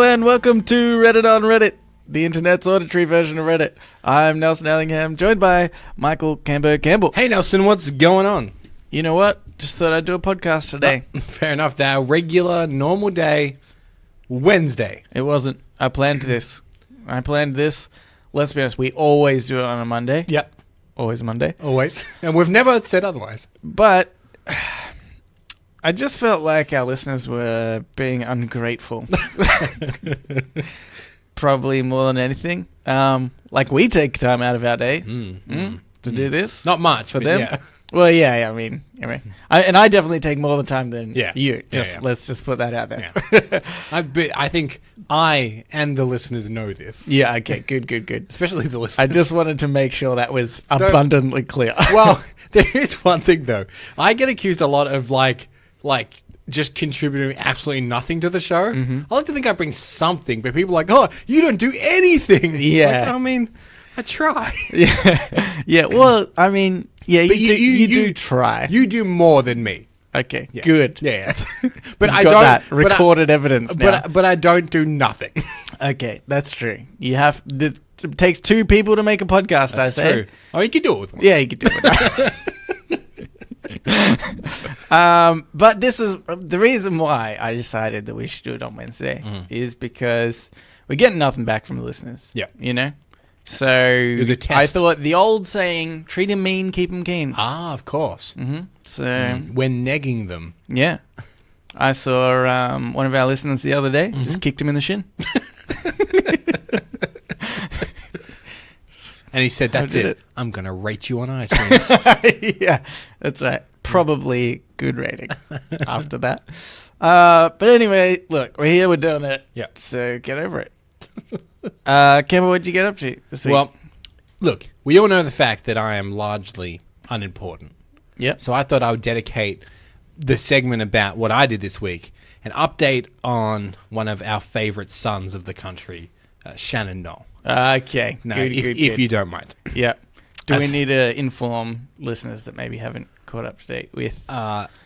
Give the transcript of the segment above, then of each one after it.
and welcome to Reddit on Reddit, the internet's auditory version of Reddit. I'm Nelson Ellingham, joined by Michael Campbell. Hey Nelson, what's going on? You know what? Just thought I'd do a podcast today. Fair enough. Our regular, normal day, Wednesday. It wasn't. I planned this. Let's be honest, we always do it on a Monday. Yep. Always a Monday. Always. And we've never said otherwise. But I just felt like our listeners were being ungrateful. Probably more than anything. Like we take time out of our day to do this. Not much for them. Yeah. Well, yeah. I mean, I definitely take more of the time than you. Let's just put that out there. Yeah. I think I and the listeners know this. Yeah. Okay. Good. Especially the listeners. I just wanted to make sure that was abundantly clear. Well, there is one thing though. I get accused a lot of like just contributing absolutely nothing to the show. Mm-hmm. I like to think I bring something, but people are like, oh, you don't do anything. Yeah. Like, I mean, I try. Yeah. Yeah. Well, I mean, yeah, you do try. You do more than me. Okay. Yeah. Good. Yeah. But I don't. That recorded evidence now. But I don't do nothing. Okay, that's true. You have. It takes two people to make a podcast. That's I say. True. Oh, you can do it with one. Yeah, you can do it. But this is the reason why I decided that we should do it on Wednesday is because we're getting nothing back from the listeners. Yeah. You know? So was a test. I thought the old saying, treat him mean, keep him keen. Ah, of course. Mm-hmm. So we're negging them. Yeah. I saw one of our listeners the other day, just kicked him in the shin. And he said, that's it. I'm going to rate you on iTunes. Yeah, that's right. Probably good rating after that. But anyway, look, we're here, we're doing it. Yeah. So get over it. Campbell, what'd you get up to this week? Well, look, we all know the fact that I am largely unimportant. Yeah. So I thought I would dedicate the segment about what I did this week, an update on one of our favorite sons of the country, Shannon Knoll. Okay. No, good, if you don't mind. Yeah. Do we need to inform listeners that maybe haven't caught up to date with?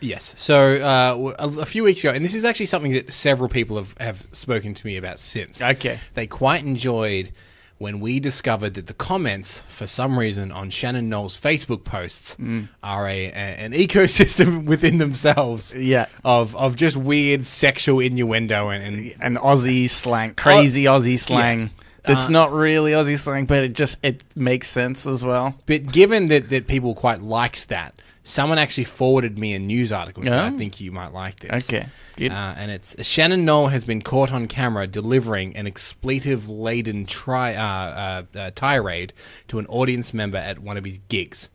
Yes. So a few weeks ago, and this is actually something that several people have spoken to me about since. Okay. They quite enjoyed when we discovered that the comments, for some reason, on Shannon Knoll's Facebook posts are an ecosystem within themselves. Yeah. Of just weird sexual innuendo and Aussie slang, crazy Aussie slang. Yeah. It's not really Aussie slang, but it makes sense as well. But given that people quite liked that, someone actually forwarded me a news article, so I think you might like this. Okay, good. And it's Shannon Knoll has been caught on camera delivering an expletive-laden tirade to an audience member at one of his gigs.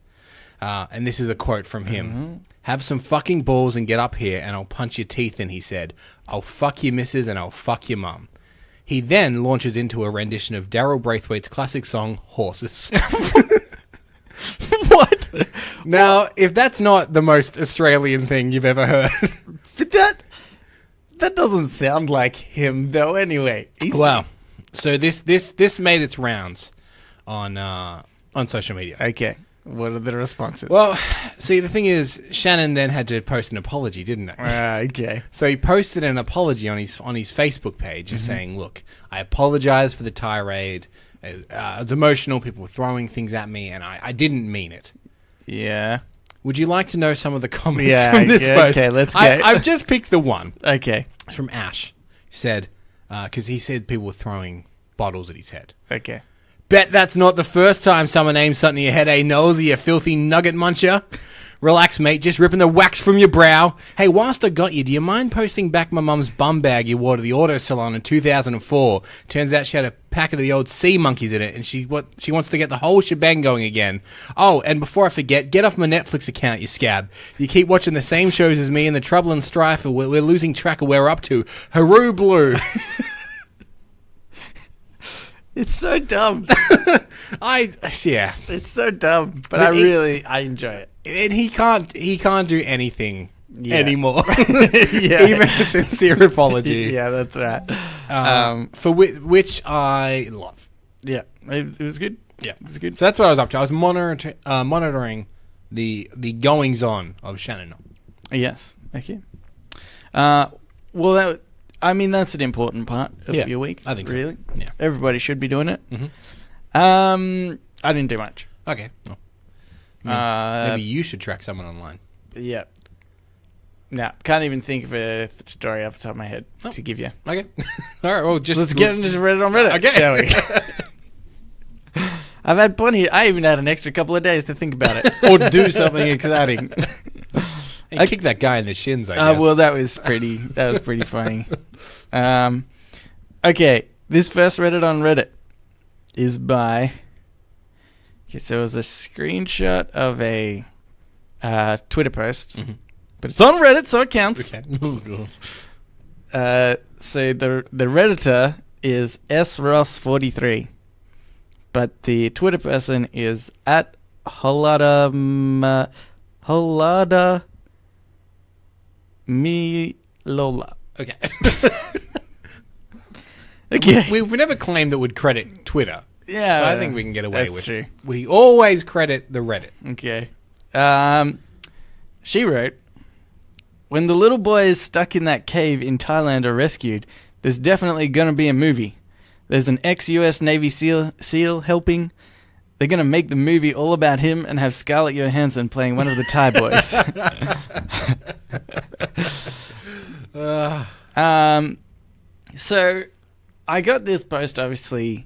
And this is a quote from him. Mm-hmm. Have some fucking balls and get up here and I'll punch your teeth in, he said. I'll fuck your missus and I'll fuck your mum. He then launches into a rendition of Daryl Braithwaite's classic song, Horses. What? Now, if that's not the most Australian thing you've ever heard. But that doesn't sound like him, though, anyway. Wow. So this made its rounds on social media. Okay. What are the responses? Well, see, the thing is, Shannon then had to post an apology, didn't he? Okay. So he posted an apology on his Facebook page, just saying, "Look, I apologize for the tirade. It was emotional. People were throwing things at me, and I didn't mean it." Yeah. Would you like to know some of the comments from this post? Okay, let's go. I've just picked the one. Okay. It's from Ash. He said, because he said people were throwing bottles at his head. Okay. Bet that's not the first time someone aimed something at your head, eh, Knowles, you filthy nugget muncher? Relax, mate, just ripping the wax from your brow. Hey, whilst I got you, do you mind posting back my mum's bum bag you wore to the auto salon in 2004? Turns out she had a packet of the old sea monkeys in it, and she wants to get the whole shebang going again. Oh, and before I forget, get off my Netflix account, you scab. You keep watching the same shows as me, and the trouble and strife, and we're losing track of where we're up to. Haru Blue. It's so dumb. Yeah. It's so dumb, but I enjoy it. And he can't do anything anymore. Yeah. Even a sincere apology. Yeah, that's right. For which I love. Yeah, it was good. Yeah, it was good. So that's what I was up to. I was monitoring the goings on of Shannon. Yes. Okay. Well, I mean, that's an important part of your week. I think so. Really. Yeah. Everybody should be doing it. Mm-hmm. I didn't do much. Okay. Well, maybe you should track someone online. Yeah. No, can't even think of a story off the top of my head to give you. Okay. All right. Well, let's get into Reddit on Reddit, shall we? I've had plenty. I even had an extra couple of days to think about it or do something exciting. Hey, kick that guy in the shins, I guess. Well, that was pretty funny. Okay, this first Reddit on Reddit is by. Okay, so it was a screenshot of a Twitter post, but it's on Reddit, so it counts. Okay. So the Redditor is sross43, but the Twitter person is at Holada Milola. Okay. Okay. We've never claimed that we'd credit Twitter. Yeah. So I think we can get away with true. it. We always credit the Reddit. Okay. She wrote, when the little boys stuck in that cave in Thailand are rescued, there's definitely going to be a movie. There's an ex-US Navy SEAL helping. They're going to make the movie all about him and have Scarlett Johansson playing one of the Thai boys. So I got this post, obviously,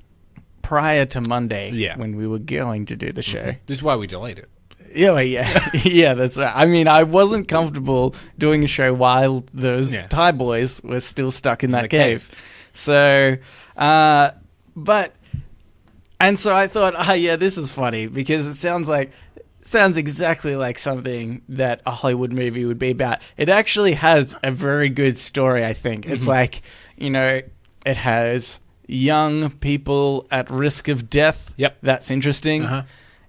prior to Monday when we were going to do the show. This is why we delayed it. Yeah, yeah, that's right. I mean, I wasn't comfortable doing a show while those Thai boys were still stuck in that cave. So, and so I thought, this is funny because it sounds exactly like something that a Hollywood movie would be about. It actually has a very good story, I think. It's like, it has young people at risk of death. Yep. That's interesting.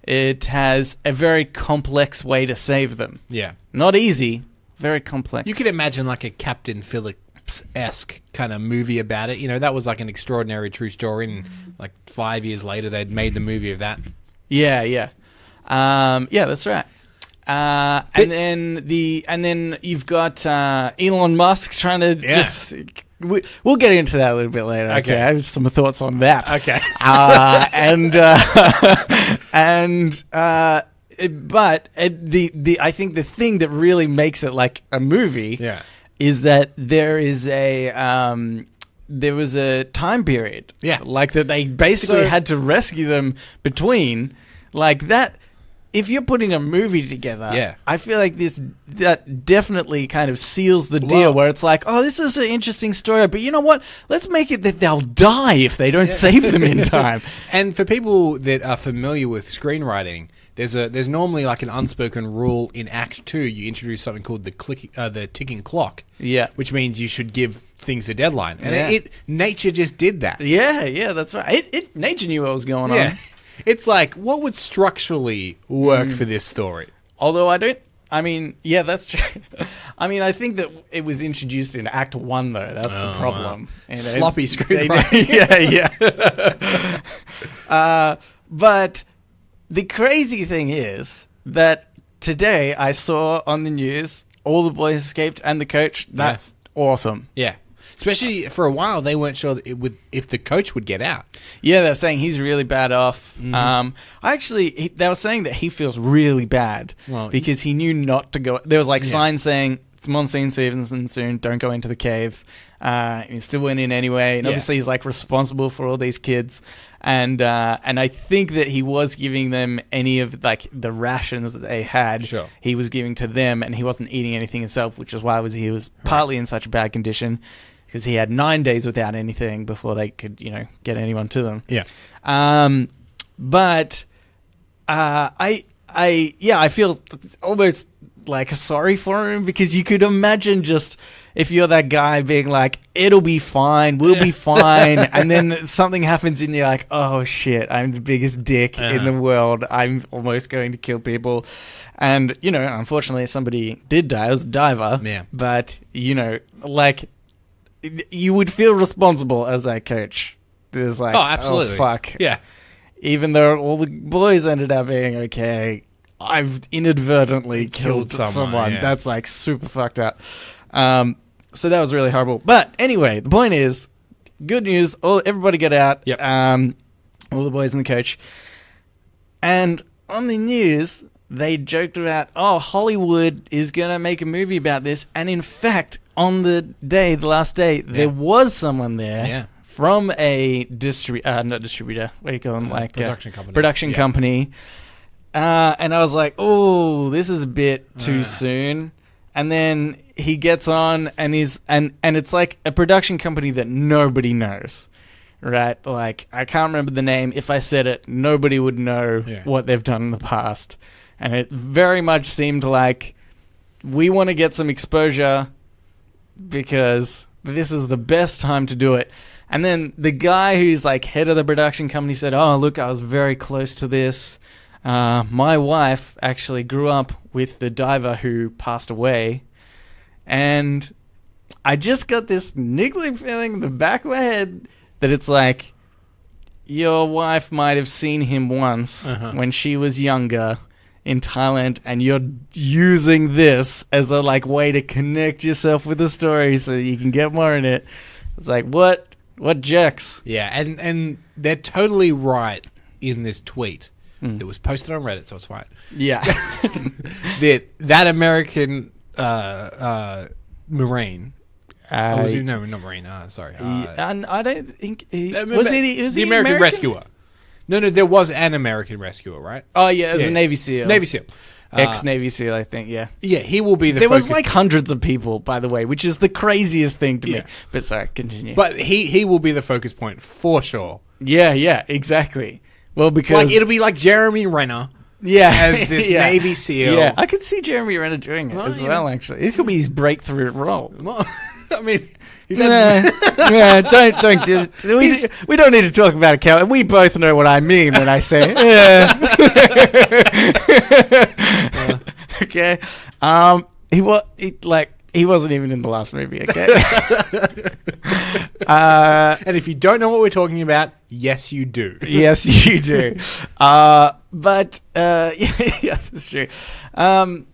It has a very complex way to save them. Yeah. Not easy, very complex. You could imagine like a Captain Phillips-esque kind of movie about it. That was like an extraordinary true story, and like 5 years later they'd made the movie of that. Yeah. That's right. And then you've got Elon Musk trying to just. We'll get into that a little bit later. Okay, I have some thoughts on that. Okay. But I think the thing that really makes it like a movie, is that there was a time period, like that they basically had to rescue them between, like that. If you're putting a movie together, I feel like that definitely kind of seals the deal where it's like, oh, this is an interesting story, but you know what? Let's make it that they'll die if they don't save them in time. And for people that are familiar with screenwriting, there's normally like an unspoken rule in Act 2. You introduce something called the ticking clock. Yeah. Which means you should give things a deadline. And nature just did that. Yeah, that's right. Nature knew what was going on. It's like, what would structurally work for this story? Although that's true. I mean, I think that it was introduced in Act 1, though. That's the problem. Wow. Sloppy screenwriting. But the crazy thing is that today I saw on the news all the boys escaped and the coach. That's awesome. Yeah. Especially for a while, they weren't sure if the coach would get out. Yeah, they're saying he's really bad off. They were saying that he feels really bad because he knew not to go. There was signs saying it's monsoon season soon. Don't go into the cave. He still went in anyway, and obviously he's responsible for all these kids. And I think that he was giving them any of the rations that they had. Sure. He was giving to them, and he wasn't eating anything himself, which is why he was partly in such a bad condition. Because he had 9 days without anything before they could, get anyone to them. Yeah. I feel almost sorry for him because you could imagine just if you're that guy being like, it'll be fine, we'll be fine. And then something happens and you're like, oh shit, I'm the biggest dick in the world. I'm almost going to kill people. And, unfortunately somebody did die. It was a diver. Yeah. But, you would feel responsible as that coach. There's absolutely. Oh, fuck. Yeah. Even though all the boys ended up being okay, I've inadvertently killed someone. Yeah. That's super fucked up. So that was really horrible. But anyway, the point is, good news. Everybody get out. Yep. All the boys and the coach. And on the news, they joked about, Hollywood is going to make a movie about this. And in fact, on the last day, there was someone there from a not distributor, what do you call them? Production company. And I was like, oh, this is a bit too soon. And then he gets on and it's like a production company that nobody knows. Right? Like, I can't remember the name. If I said it, nobody would know what they've done in the past. And it very much seemed like we want to get some exposure because this is the best time to do it. And then the guy who's like head of the production company said, oh, look, I was very close to this. My wife actually grew up with the diver who passed away. And I just got this niggling feeling in the back of my head that it's like, your wife might have seen him once when she was younger in Thailand, and you're using this as a like way to connect yourself with the story so that you can get more in it. It's like, what jacks? Yeah, and they're totally right in this tweet that was posted on Reddit, so it's fine. Yeah. that American Marine. Not Marine. Sorry. And I don't think was the American rescuer. No, there was an American rescuer, right? Oh yeah, it was a Navy SEAL. Ex-Navy SEAL, I think. Yeah. Yeah, he will be the. There was like hundreds of people, by the way, which is the craziest thing to me. But sorry, continue. But he will be the focus point for sure. Yeah, exactly. Well, because like it'll be like Jeremy Renner. Yeah, as this Navy SEAL. Yeah, I could see Jeremy Renner doing it as well. Actually, it could be his breakthrough role. Well, I mean, don't do it. We don't need to talk about it, Cal. We both know what I mean when I say okay. He wasn't even in the last movie. Okay. And if you don't know what we're talking about, yes, you do. Yes, you do. But yeah, that's true. But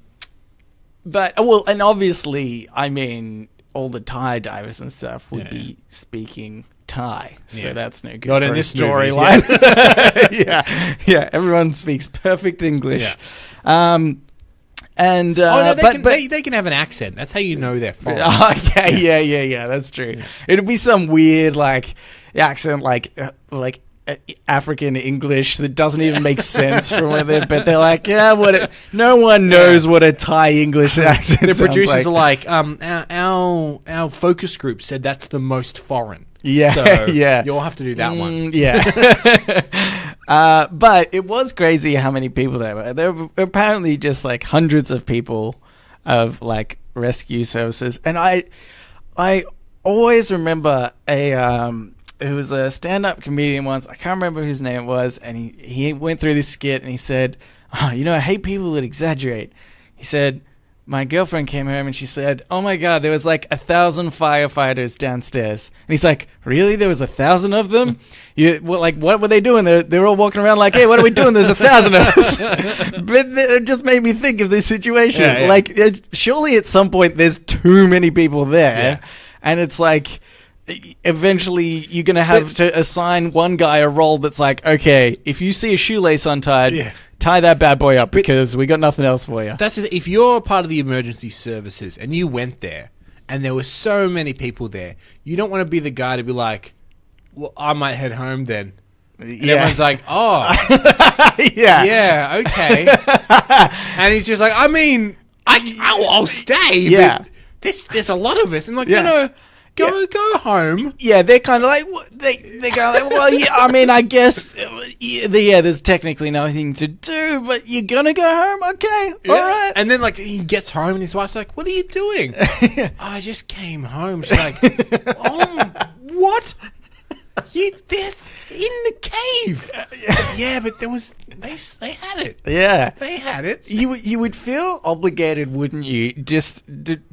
and obviously, I mean, all the Thai divers and stuff would be speaking Thai, so that's no good. Not for in this storyline. Yeah, everyone speaks perfect English. Yeah. And they can have an accent. That's how you know they're foreign. Yeah. That's true. Yeah. It'll be some weird accent, like African English that doesn't even make sense from where they're. But they're like, no one knows what a Thai English accent. The producers are like, our focus group said that's the most foreign. Yeah, so you'll have to do that one. Yeah. But it was crazy how many people there were. There were apparently just like hundreds of people of like rescue services. And I always remember it was a stand-up comedian once. I can't remember whose name it was. And he went through this skit and he said, I hate people that exaggerate. He said, my girlfriend came home and she said, oh my God, there was like 1,000 firefighters downstairs. And he's like, really? There was 1,000 of them? What were they doing? They're all walking around like, hey, what are we doing? There's 1,000 of us. But it just made me think of this situation. Yeah. Like, surely at some point there's too many people there. Yeah. And it's like, eventually you're going to have to assign one guy a role that's like, okay, if you see a shoelace untied, tie that bad boy up because we got nothing else for you. That's if you're part of the emergency services and you went there and there were so many people there, you don't want to be the guy to be like, well, I might head home then. And everyone's like, oh, yeah, okay. And he's just like, I mean, I'll stay. Yeah, but there's a lot of us, and like, no. Go home. Yeah, they're kind of like they go like, well, yeah. I mean, I guess there's technically nothing to do, but you're gonna go home, okay? Yeah. All right. And then like he gets home and his wife's like, "What are you doing?" I just came home. She's like, "Oh, what? This in the cave?" Yeah, but there was they had it. Yeah, they had it. You would feel obligated, wouldn't you? Just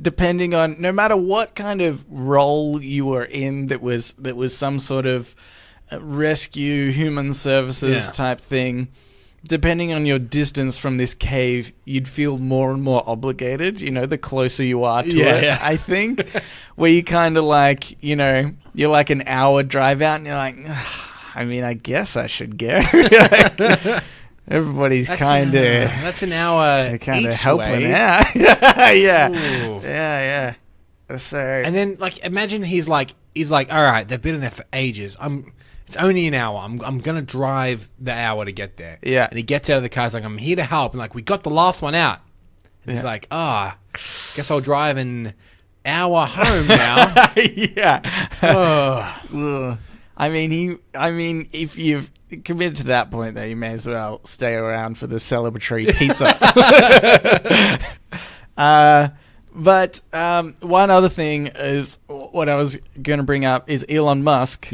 depending on no matter what kind of role you were in, that was some sort of rescue human services type thing. depending on your distance from this cave, you'd feel more and more obligated, the closer you are to it, yeah. I think. Where you kind of like, you're like an hour drive out and you're like, I guess I should go. Everybody's kind of... That's an hour kind of each helping way. out. Yeah. Ooh. Yeah. So... And then, like, imagine he's like, all right, they've been in there for ages. It's only an hour. I'm gonna drive the hour to get there. Yeah. And he gets out of the car. He's like, I'm here to help. And like, we got the last one out. And he's like, guess I'll drive an hour home now. Yeah. Oh. I mean, if you've committed to that point, though, you may as well stay around for the celebratory pizza. But one other thing is what I was going to bring up is Elon Musk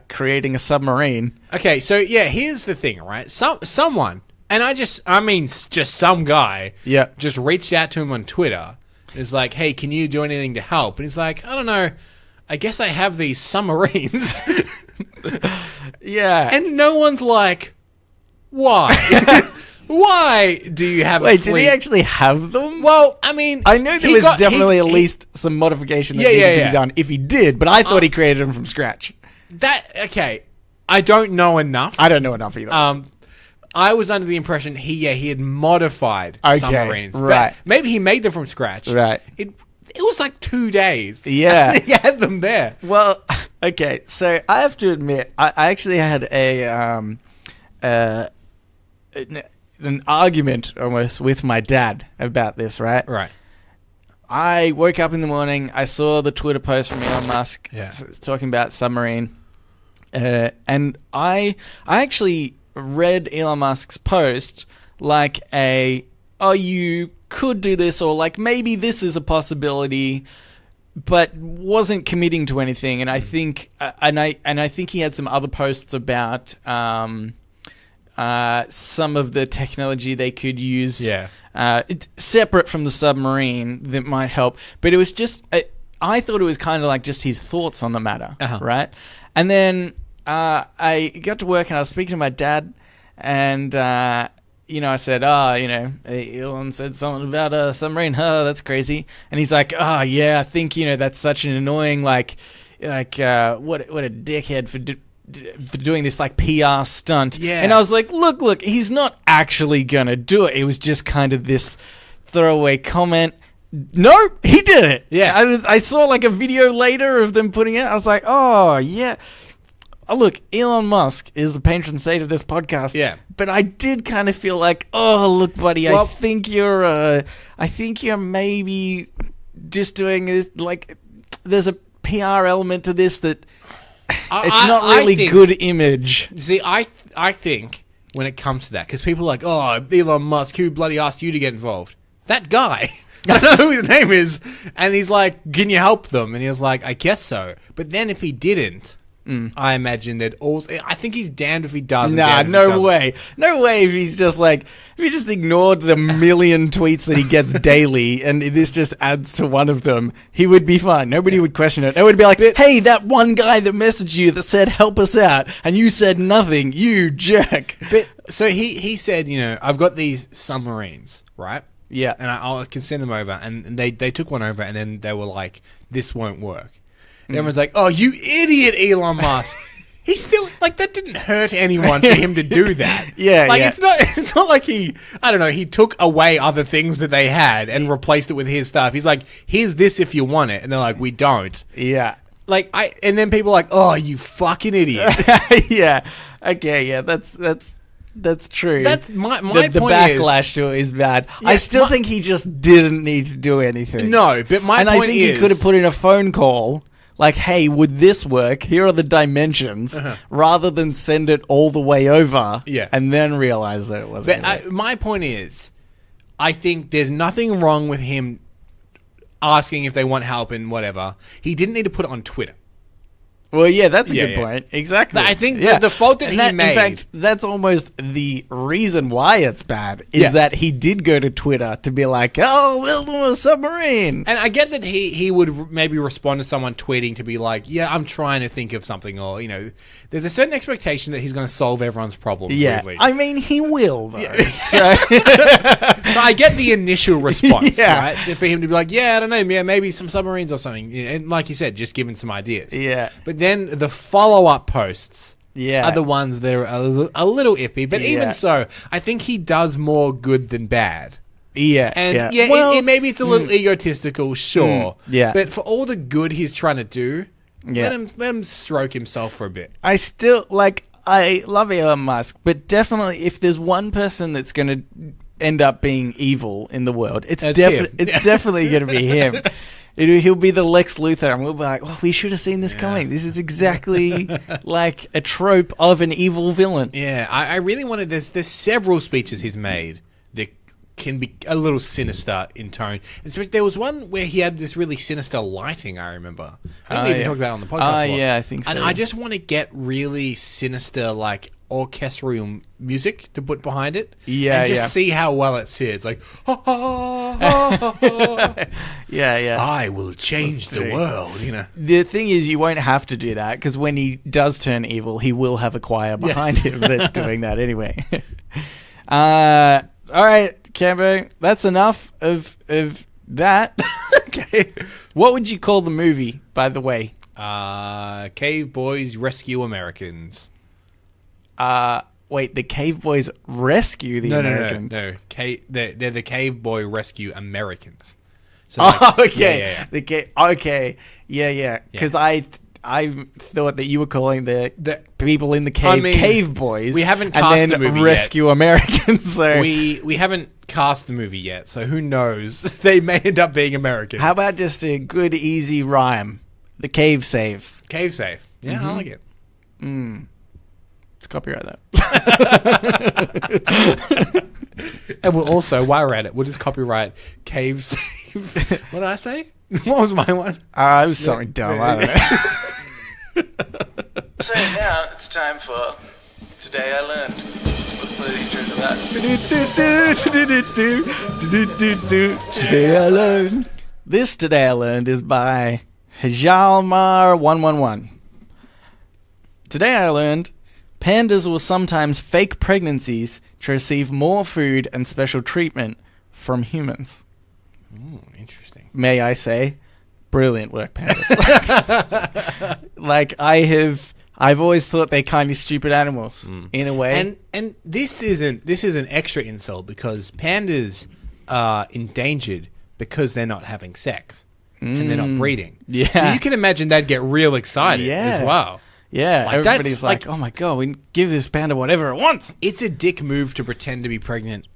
creating a submarine. Okay, so yeah, here's the thing, right? Someone, and I mean just some guy, just reached out to him on Twitter. It's like, hey, can you do anything to help? And he's like, I don't know. I guess I have these submarines. Yeah. And no one's like, why? Why do you have a fleet? Did he actually have them? Well, I mean... I know there was definitely at least some modification that needed to be done if he did, but I thought he created them from scratch. Okay. I don't know enough. I don't know enough either. I was under the impression he had modified submarines. Right. But maybe he made them from scratch. Right. It was like 2 days. Yeah. He had them there. Well, okay, so I have to admit, I actually had an argument almost with my dad about this, right? Right. I woke up in the morning, I saw the Twitter post from Elon Musk talking about submarine, and I actually read Elon Musk's post like you could do this, or like maybe this is a possibility, but wasn't committing to anything. And I think, I think he had some other posts about some of the technology they could use, separate from the submarine that might help. But it was just, I thought it was kind of like just his thoughts on the matter, right? And then I got to work and I was speaking to my dad, and I said, Elon said something about a submarine. That's crazy. And he's like, I think, that's such an annoying, what a dickhead for doing this, like, PR stunt. Yeah. And I was like, look, he's not actually going to do it. It was just kind of this throwaway comment. No, he did it. Yeah. I saw, like, a video later of them putting it. I was like, oh, yeah. Look, Elon Musk is the patron saint of this podcast. Yeah. But I did kind of feel like, oh, look, buddy, I think you're maybe just doing this, like, there's a PR element to this that it's not really good image. See, I think when it comes to that, because people are like, oh, Elon Musk, who bloody asked you to get involved? That guy. I don't know who his name is. And he's like, can you help them? And he was like, I guess so. But then if he didn't, I imagine that also... I think he's damned if he does. Nah, no way. No way if he's just like... If he just ignored the million tweets that he gets daily and this just adds to one of them, he would be fine. Nobody would question it. It would be like, hey, that one guy that messaged you that said, help us out, and you said nothing, you jerk. But so he said, I've got these submarines, right? Yeah. And I can send them over. And they took one over and then they were like, this won't work. And everyone's like, oh, you idiot, Elon Musk. He's still, like, that didn't hurt anyone for him to do that. It's not like he took away other things that they had and replaced it with his stuff. He's like, here's this if you want it. And they're like, we don't. Yeah. And then people are like, oh, you fucking idiot. Yeah. Okay, yeah, that's true. That's my the point. The backlash to it is bad. Yeah, I still think he just didn't need to do anything. No, but my point is... And I think he could have put in a phone call... Like, hey, would this work? Here are the dimensions, rather than send it all the way over and then realize that it wasn't. But my point is, I think there's nothing wrong with him asking if they want help and whatever. He didn't need to put it on Twitter. Well, yeah, that's a good point. Exactly. I think the fault that he made... In fact, that's almost the reason why it's bad, is that he did go to Twitter to be like, oh, we'll do a submarine. And I get that he would maybe respond to someone tweeting to be like, yeah, I'm trying to think of something, or, there's a certain expectation that he's going to solve everyone's problems. Yeah, weirdly. I mean, he will, though. Yeah. So I get the initial response, right? For him to be like, yeah, I don't know, maybe some submarines or something. And like you said, just giving some ideas. Yeah. But then the follow-up posts are the ones that are a little iffy. But even so, I think he does more good than bad. Yeah. And maybe it's a little egotistical, sure. Yeah. But for all the good he's trying to do, let him stroke himself for a bit. I still, I love Elon Musk, but definitely if there's one person that's going to end up being evil in the world, it's definitely going to be him. He'll be the Lex Luthor, and we'll be like, oh, we should have seen this coming. This is exactly like a trope of an evil villain. Yeah, I really wanted... There's several speeches he's made that can be a little sinister in tone. There was one where he had this really sinister lighting, I remember. I think we even talked about it on the podcast before. Yeah, I think so. And I just want to get really sinister, orchestral music to put behind it. Yeah, and just see how well it sits. Like, ha, ha, ha, ha. Yeah. I will change the world, The thing is, you won't have to do that, because when he does turn evil, he will have a choir behind him that's doing that anyway. All right, Cambo, that's enough of that. Okay. What would you call the movie, by the way? Cave Boys Rescue Americans. Wait, the Cave Boys rescue the Americans? No. They're the Cave Boy Rescue Americans. So okay. Yeah. Okay. Yeah. Because I thought that you were calling the people in the cave Cave Boys. We haven't cast the movie rescue yet. Americans. So we haven't cast the movie yet. So who knows? They may end up being American. How about just a good, easy rhyme? The Cave Save. Cave Save. Yeah, I like it. Let's copyright that. And we'll also, while we're at it, we'll just copyright Cave Save. What did I say? What was my one? It was something dumb. I don't know. So now it's time for Today I Learned. Let's play the intro to that. Today I Learned. This Today I Learned is by Hajalmar111. Today I learned pandas will sometimes fake pregnancies to receive more food and special treatment from humans. Interesting. May I say, brilliant work, pandas. I've always thought they're kind of stupid animals in a way. And this is an extra insult because pandas are endangered because they're not having sex and they're not breeding. Yeah. So you can imagine they'd get real excited as well. Yeah, everybody's like, oh my god, we can give this panda whatever it wants. It's a dick move to pretend to be pregnant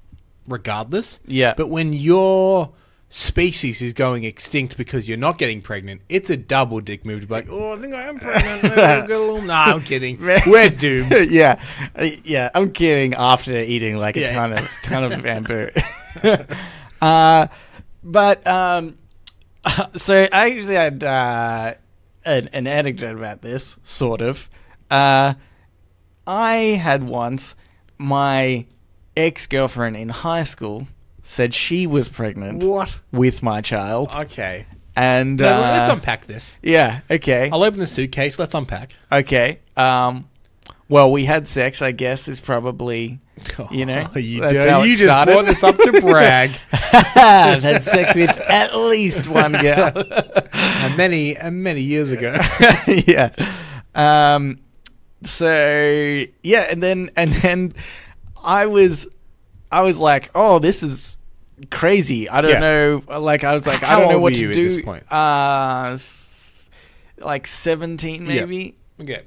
regardless. Yeah. But when your species is going extinct because you're not getting pregnant, it's a double dick move to be like, oh, I think I am pregnant. Maybe I'll get a little... Nah, I'm kidding. We're doomed. Yeah, I'm kidding after eating a ton of bamboo. So I actually had... an anecdote about this, sort of. I had once, my ex-girlfriend in high school said she was pregnant. What? With my child. Okay. And let's unpack this. Yeah, okay. I'll open the suitcase. Let's unpack. Okay. Well, we had sex, I guess, is probably... You know, you just brought this up to brag. I've had sex with at least one girl, many years ago. Yeah. So yeah, and then I was like, oh, this is crazy. I don't know. Like I was like, I don't know what to do. At this point? Like 17 maybe. Okay.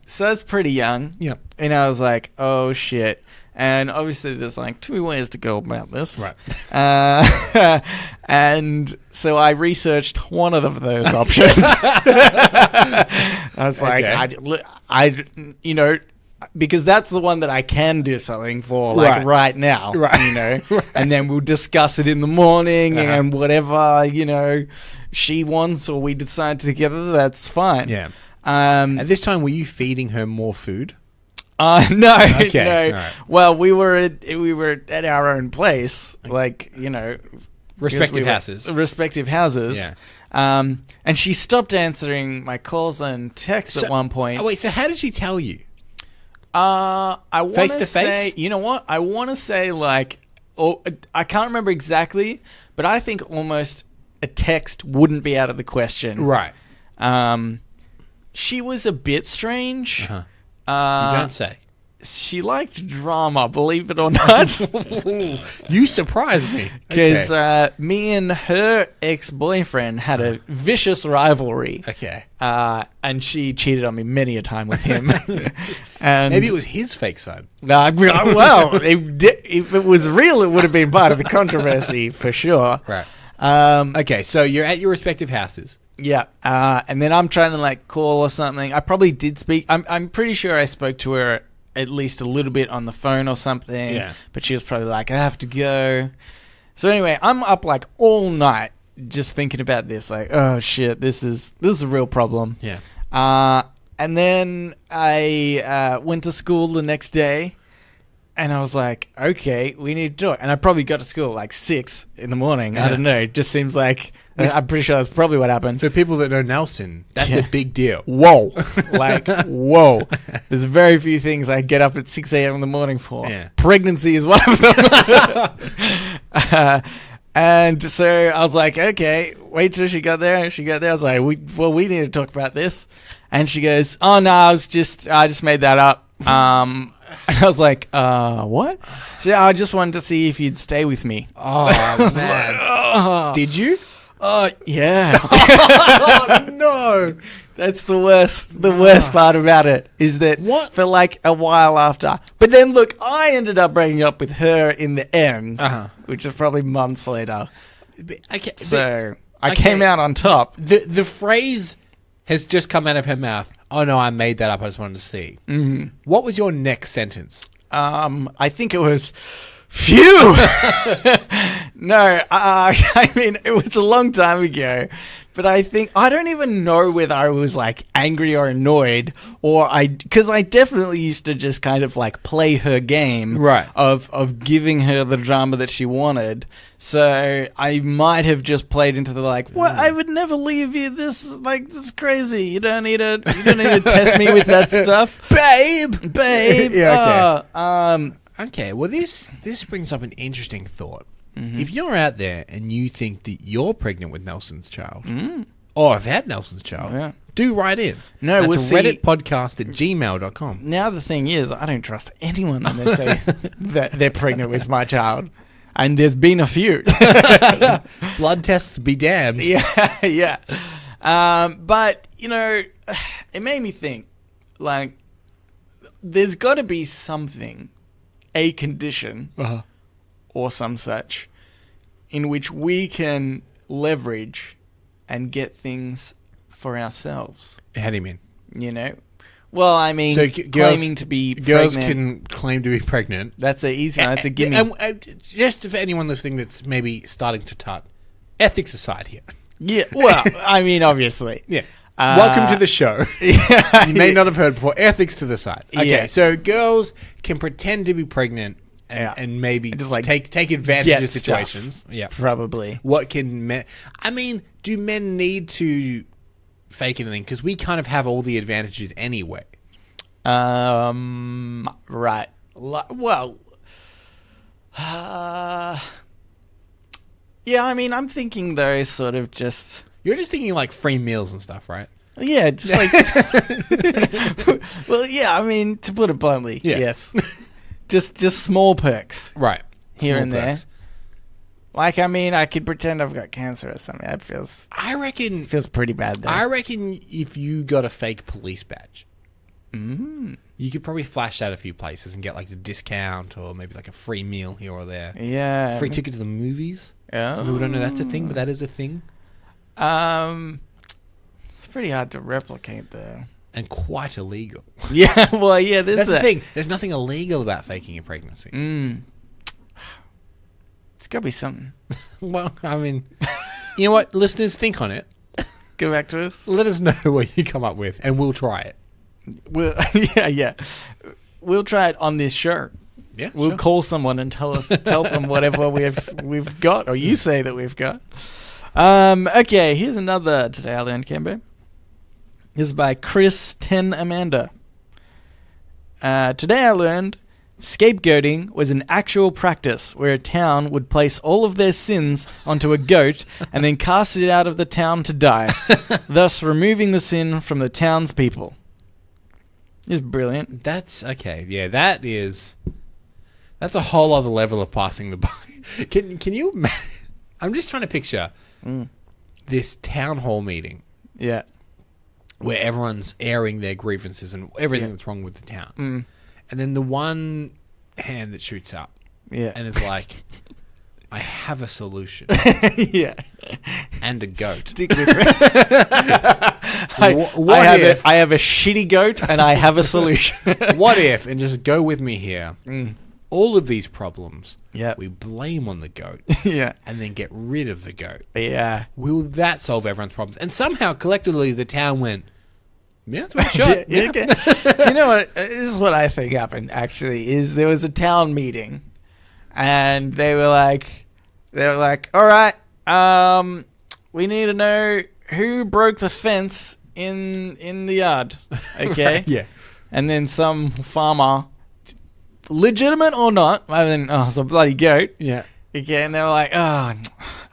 So that's pretty young. Yep. And I was like, oh shit. And obviously there's like two ways to go about this. Right. And so I researched one of those options. I was like, I because that's the one that I can do something for right now. Right. And then we'll discuss it in the morning and whatever, she wants or we decide together, that's fine. Yeah. At this time, were you feeding her more food? No, Okay, no. alright. Well, we were at our own place, like, Respective houses. Respective houses. Yeah. And she stopped answering my calls and texts at one point. Oh, wait, so how did she tell you? I want Face to to say, face? you know what? I want to say I can't remember exactly, but I think almost a text wouldn't be out of the question. Right. She was a bit strange. Uh-huh. You don't say. She liked drama, believe it or not. You surprised me. Because me and her ex-boyfriend had a vicious rivalry. Okay. And she cheated on me many a time with him. And Maybe it was his fake side. Well, if it was real, it would have been part of the controversy for sure. Right. Um, Okay, so you're at your respective houses. Yeah. And then I'm trying to call or something. I probably did speak. I'm pretty sure I spoke to her at least a little bit on the phone or something. Yeah. But she was probably like, I have to go. So anyway, I'm up all night just thinking about this. Like, oh shit, this is a real problem. Yeah. And then I went to school the next day. And I was like, okay, we need to do it. And I probably got to school at 6 in the morning. Yeah. I don't know. It just seems like... I'm pretty sure that's probably what happened. For people that know Nelson, that's a big deal. Whoa. Whoa. There's very few things I get up at 6 a.m. in the morning for. Yeah. Pregnancy is one of them. And so I was like, okay, wait till she got there. She got there. I was like, we need to talk about this. And she goes, oh, no, I just made that up. And I was like, what? She said, I just wanted to see if you'd stay with me. Oh, man. Did you? Oh, yeah. Oh, no. That's the worst part about it is that for a while after. But then, look, I ended up breaking up with her in the end, which is probably months later. So I came out on top. The phrase has just come out of her mouth. Oh, no, I made that up. I just wanted to see. Mm-hmm. What was your next sentence? I think it was... Phew! No, I mean, it was a long time ago, but I don't even know whether I was angry or annoyed because I definitely used to just kind of play her game right. of giving her the drama that she wanted. So I might have just played into the what? I would never leave you. This is crazy. You don't need to test me with that stuff, babe. Yeah, okay. Okay, well, this brings up an interesting thought. Mm-hmm. If you're out there and you think that you're pregnant with Nelson's child, or have had Nelson's child, do write in. No, that's readitpodcast@gmail.com. Now, the thing is, I don't trust anyone when they say that they're pregnant with my child. And there's been a few. Blood tests be damned. Yeah. But, it made me think, there's got to be something... a condition or some such in which we can leverage and get things for ourselves. How do you mean? Well, I mean, so claiming to be girls pregnant. Can claim to be pregnant. That's an easy one. That's a gimme. Just for anyone listening that's maybe starting to tut, ethics aside here. Yeah, well, I mean, obviously. Yeah. Welcome to the show. You may not have heard before. Ethics to the side. Okay, so girls can pretend to be pregnant and maybe just take advantage of situations. Yeah, probably. What can men... I mean, do men need to fake anything? Because we kind of have all the advantages anyway. Right. Well... yeah, I mean, I'm thinking though sort of just... You're just thinking free meals and stuff, right? Yeah, just well, yeah, I mean, to put it bluntly, yes. just small perks. Right. Here small and perks. there. I mean, I could pretend I've got cancer or something. That feels pretty bad though. I reckon if you got a fake police badge, you could probably flash that a few places and get a discount or maybe a free meal here or there. Yeah. Free ticket to the movies. Yeah. Some people don't know that's a thing, but that is a thing. It's pretty hard to replicate though. And quite illegal. Yeah, well, yeah, that's the thing. There's nothing illegal about faking a pregnancy. It's got to be something. Well, I mean, you know what? Listeners, think on it. Get back to us. Let us know what you come up with, and we'll try it. Yeah. We'll try it on this show. Yeah, we'll sure. call someone and tell them whatever we've got, or you say that we've got. Okay, here's another Today I Learned, Cambo. This is by Chris 10 Amanda. Today I learned scapegoating was an actual practice where a town would place all of their sins onto a goat and then cast it out of the town to die, thus removing the sin from the townspeople. It's brilliant. That's okay. Yeah, that's a whole other level of passing the buck. Can you? I'm just trying to picture this town hall meeting. Yeah. Where everyone's airing their grievances and everything that's wrong with the town. And then the one hand that shoots up and is like, I have a solution. Yeah. And a goat. Stick with me. I have a shitty goat and I have a solution. What if, and just go with me here, all of these problems we blame on the goat and then get rid of the goat. Yeah. Will that solve everyone's problems? And somehow, collectively, the town went, yeah, that's what it should. Okay. So you know what? This is what I think happened, actually, is there was a town meeting and they were like, all right, we need to know who broke the fence in the yard. Okay? Right, yeah. And then some farmer, legitimate or not, I mean, it's a bloody goat. Yeah. Okay, and they were like, I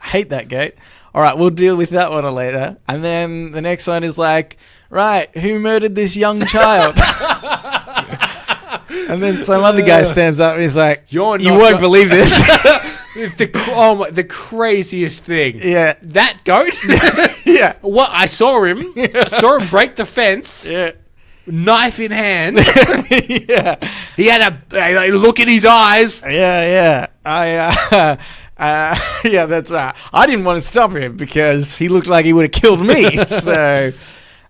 hate that goat. All right, we'll deal with that one later. And then the next one is like, right, who murdered this young child? And then some other guy stands up and he's like, you won't believe this. The craziest thing. Yeah. That goat? Yeah. What? I saw him. I saw him break the fence. Yeah. Knife in hand. Yeah. He had a look in his eyes. Yeah. Yeah, that's right. I didn't want to stop him because he looked like he would have killed me. So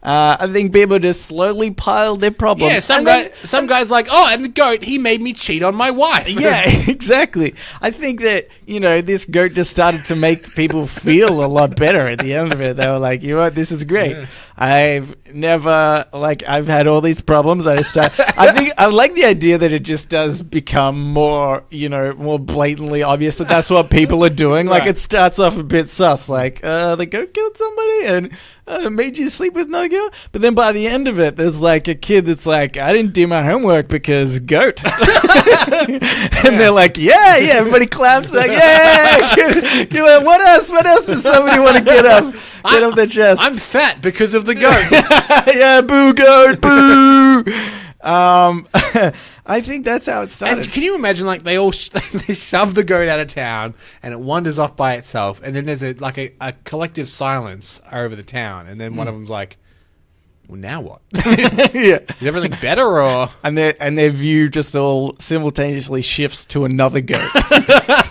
I think people just slowly piled their problems. Yeah, some guy's like, and the goat, he made me cheat on my wife. Yeah, exactly. I think that, this goat just started to make people feel a lot better at the end of it. They were like, you know what, this is great. Yeah. I've had all these problems. I think I like the idea that it just does become more, more blatantly obvious that that's what people are doing. Right. Like it starts off a bit sus, like, the goat killed somebody and made you sleep with no girl. But then by the end of it, there's like a kid that's like, I didn't do my homework because goat. And they're like, yeah, everybody claps. Like, yeah, what else? What else does somebody want to get off their chest? I'm fat because of the goat. Yeah, boo goat, boo. I think that's how it started. And can you imagine, like, they shove the goat out of town and it wanders off by itself, and then there's a collective silence over the town, and then one of them's like, well, now what? Yeah. Is everything better, or? And their view just all simultaneously shifts to another goat.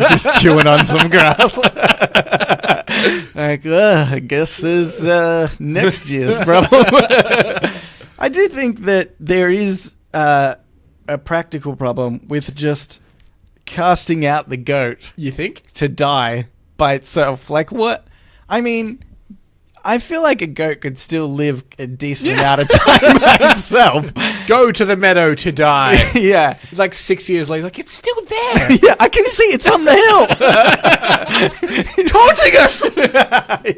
Just chewing on some grass. Like, I guess there's next year's problem. I do think that there is a practical problem with just casting out the goat. You think? To die by itself. Like, what? I mean, I feel like a goat could still live a decent amount of time by itself. Go to the meadow to die. Yeah. Like 6 years later, like, it's still there. Yeah, I can see it's on the hill. Taunting us.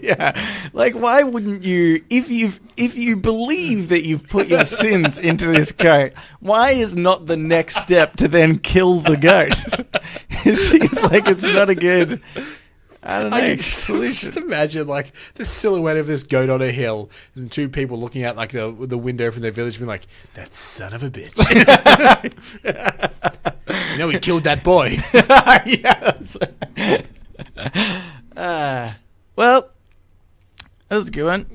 Yeah. Like, why wouldn't you, if you believe that you've put your sins into this goat, why is not the next step to then kill the goat? It seems like it's not a good... I don't know. I can just imagine, like, the silhouette of this goat on a hill and two people looking out, like, the window from their village being like, that son of a bitch. He killed that boy. Well, that was a good one.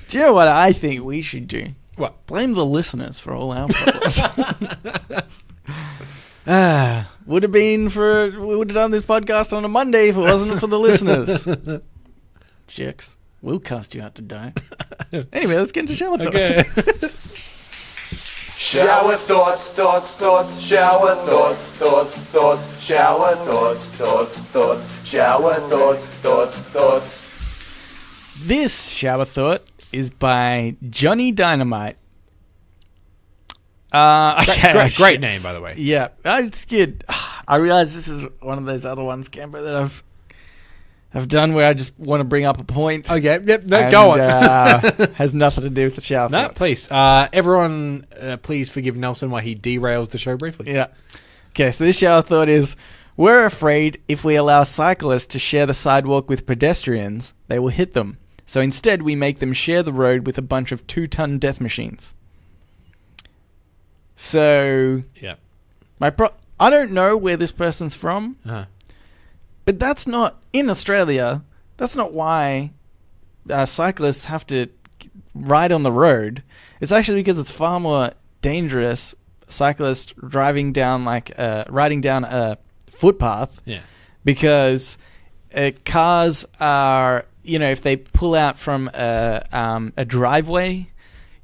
Do you know what I think we should do? What? Blame the listeners for all our problems. We would have done this podcast on a Monday if it wasn't for the listeners. Jerks. We'll cast you out to die. Anyway, let's get into shower thoughts. Okay. Shower thoughts, shower thoughts, shower thoughts, shower thoughts. This shower thought is by Johnny Dynamite. Great name, by the way. Yeah, it's good. I realize this is one of those other ones, Camber, that I've done where I just want to bring up a point. Okay, yep, no, go on. Has nothing to do with the shower No, thoughts. please. Everyone, please forgive Nelson while he derails the show briefly. Yeah. Okay, so this shower thought is, we're afraid if we allow cyclists to share the sidewalk with pedestrians, they will hit them. So instead, we make them share the road with a bunch of 2-ton death machines. So, yeah, I don't know where this person's from, but that's not, in Australia, that's not why cyclists have to ride on the road. It's actually because it's far more dangerous cyclists riding down a footpath. Yeah, because cars are, if they pull out from a driveway,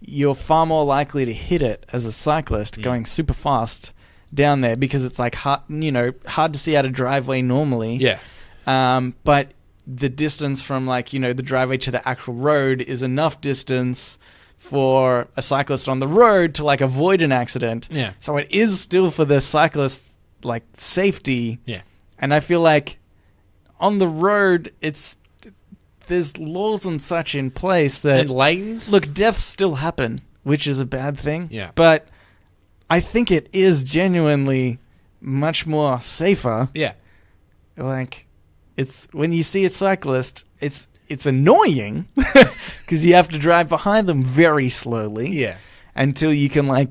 you're far more likely to hit it as a cyclist going super fast down there, because it's like hard to see out a driveway normally. Yeah. But the distance from the driveway to the actual road is enough distance for a cyclist on the road to avoid an accident. Yeah. So it is still for the cyclist safety. Yeah. And I feel like on the road there's laws and such in place that... And lanes? Look, deaths still happen, which is a bad thing. Yeah. But I think it is genuinely much more safer. Yeah. It's when you see a cyclist, it's annoying because you have to drive behind them very slowly. Yeah. Until you can,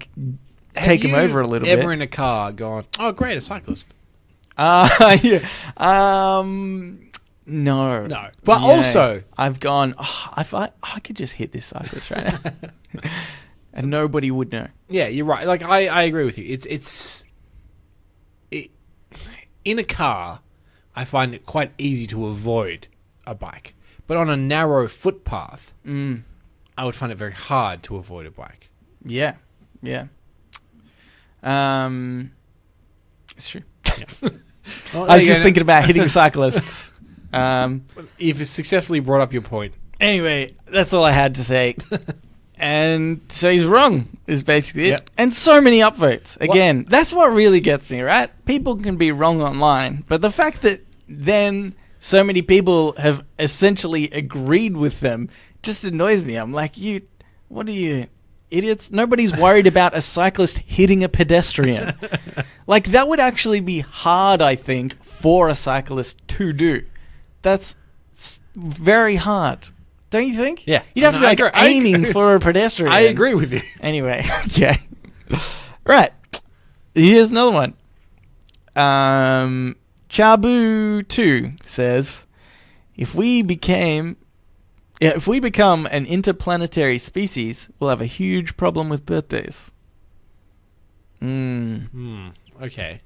take them over a little bit. Ever in a car gone, oh, great, a cyclist? Yeah. No. But also, I've gone, I could just hit this cyclist right now. And nobody would know. Yeah, you're right. I agree with you. It's in a car, I find it quite easy to avoid a bike. But on a narrow footpath, I would find it very hard to avoid a bike. Yeah. Yeah. It's true. Yeah. Well, I was just thinking about hitting cyclists. You've successfully brought up your point. Anyway, that's all I had to say. And so he's wrong, is basically Yep. it. And so many upvotes. Again, that's what really gets me, right? People can be wrong online, but the fact that then so many people have essentially agreed with them just annoys me. I'm like, what are you, idiots? Nobody's worried about a cyclist hitting a pedestrian. That would actually be hard, I think, for a cyclist to do. That's very hard. Don't you think? Yeah. You'd have to be aiming for a pedestrian. I agree with you. Anyway, okay. Right. Here's another one. Chabu2 says, if we become an interplanetary species, we'll have a huge problem with birthdays. Okay.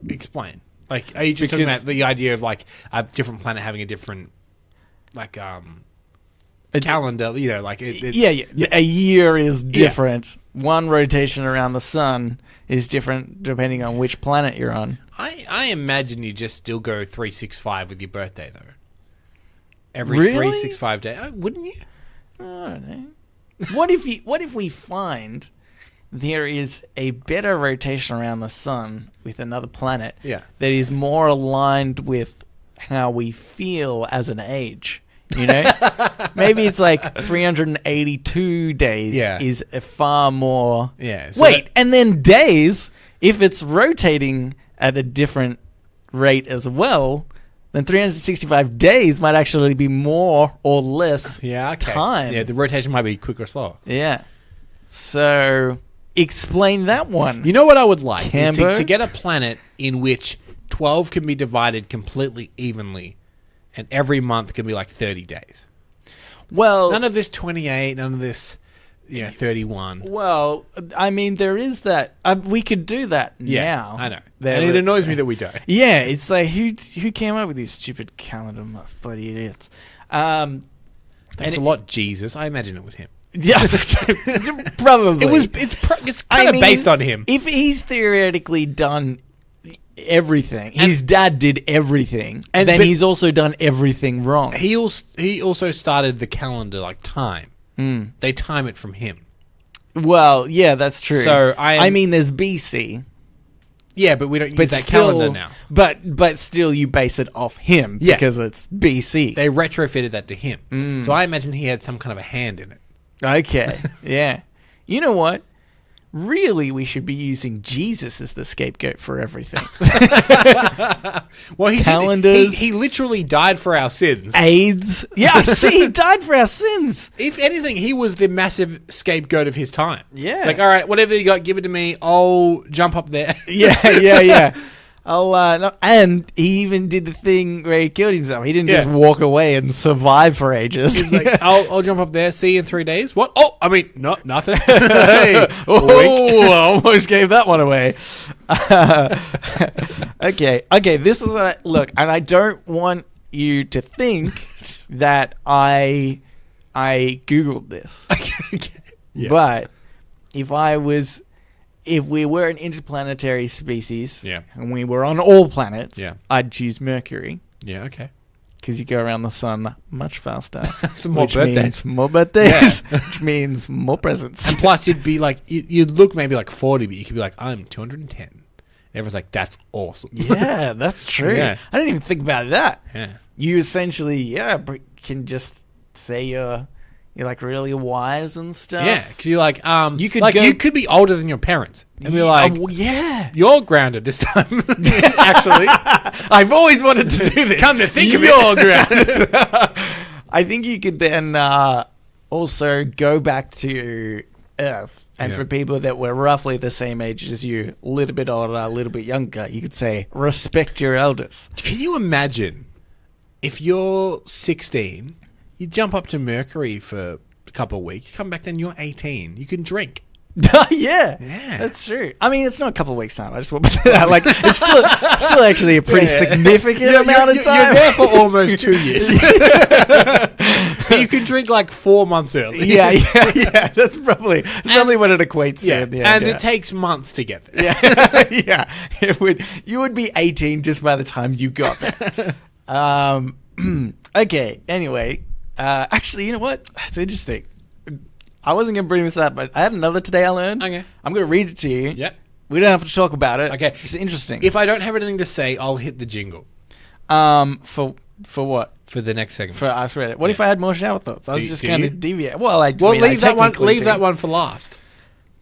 Explain. Are you just talking about the idea of a different planet having a different a calendar? Yeah. A year is different. Yeah. One rotation around the sun is different depending on which planet you're on. I imagine you just still go 365 with your birthday though. Every really? 365 days, wouldn't you? I don't know. What if we find there is a better rotation around the sun with another planet that is more aligned with how we feel as an age? Maybe it's 382 days is a far more... Yeah. So and then days, if it's rotating at a different rate as well, then 365 days might actually be more or less time. Yeah, the rotation might be quicker or slower. Yeah. So, explain that one. You know what I would like? Is Cambo? to get a planet in which 12 can be divided completely evenly, and every month can be 30 days. Well, none of this 28, none of this 31. Well, I mean, there is that. We could do that now. I know. And it annoys me that we don't. Yeah, it's who came up with these stupid calendar months? Bloody idiots. Thanks a lot, Jesus. I imagine it was him. Yeah, probably. It's kind of based on him. If he's theoretically done everything. His dad did everything, and then he's also done everything wrong. He also started the calendar like time. They time it from him. Well, yeah, that's true. So I mean, there's BC. Yeah, but we don't use that calendar now. But still, you base it off him because it's BC. They retrofitted that to him. So I imagine he had some kind of a hand in it. Okay, yeah. You know what? Really, we should be using Jesus as the scapegoat for everything. Well, calendars. He literally died for our sins. AIDS. Yeah, see, he died for our sins. If anything, he was the massive scapegoat of his time. Yeah. It's like, all right, whatever you got, give it to me. I'll jump up there. Yeah. And he even did the thing where he killed himself. He didn't just walk away and survive for ages. He's like, I'll jump up there. See you in 3 days. What? Oh, I mean, nothing. Hey, I almost gave that one away. Okay. This is what look, and I don't want you to think that I Googled this. Okay. Yeah. But if we were an interplanetary species, and we were on all planets, I'd choose Mercury. Yeah, okay. Because you go around the sun much faster. Some more birthdays. More birthdays, which means more presents. And plus, you'd be like, you'd look maybe like 40, but you could be like, I'm 210. Everyone's like, that's awesome. Yeah, that's true. Yeah. I didn't even think about that. Yeah. You essentially, can just say you're like really wise and stuff. Yeah, because you're like, you could you could be older than your parents. And be like, you're grounded this time. Actually, I've always wanted to do this. Come to think of it, you're grounded. I think you could then also go back to Earth. And for people that were roughly the same age as you, a little bit older, a little bit younger, you could say, respect your elders. Can you imagine if you're 16, you jump up to Mercury for a couple of weeks, you come back, then you're 18. You can drink. Yeah, that's true. I mean, it's not a couple of weeks' time. I just want to that. Like, it's still actually a pretty significant amount of time. You're there for almost 2 years. You can drink like 4 months early. Yeah. That's probably what it equates to. In the end, it takes months to get there. Yeah. You would be 18 just by the time you got there. Okay. Anyway, actually, you know what? It's interesting. I wasn't going to bring this up, but I had another today I learned. Okay. I'm going to read it to you. Yep. We don't have to talk about it. Okay. It's interesting. If I don't have anything to say, I'll hit the jingle. For what? For the next segment. For us read it. What if I had more shower thoughts? I was just kind of deviate. Well, leave that one for last.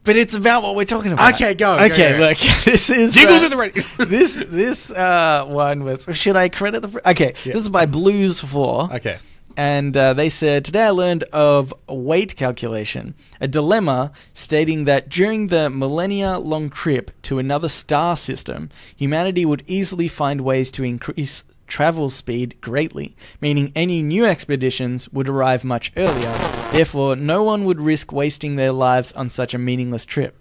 But it's about what we're talking about. Okay, go. Look, this is jingles at the ready. this one was. Should I credit the? Okay, this is by Blues 4. Okay. And they said, today I learned of weight calculation, a dilemma stating that during the millennia-long trip to another star system, humanity would easily find ways to increase travel speed greatly, meaning any new expeditions would arrive much earlier. Therefore, no one would risk wasting their lives on such a meaningless trip.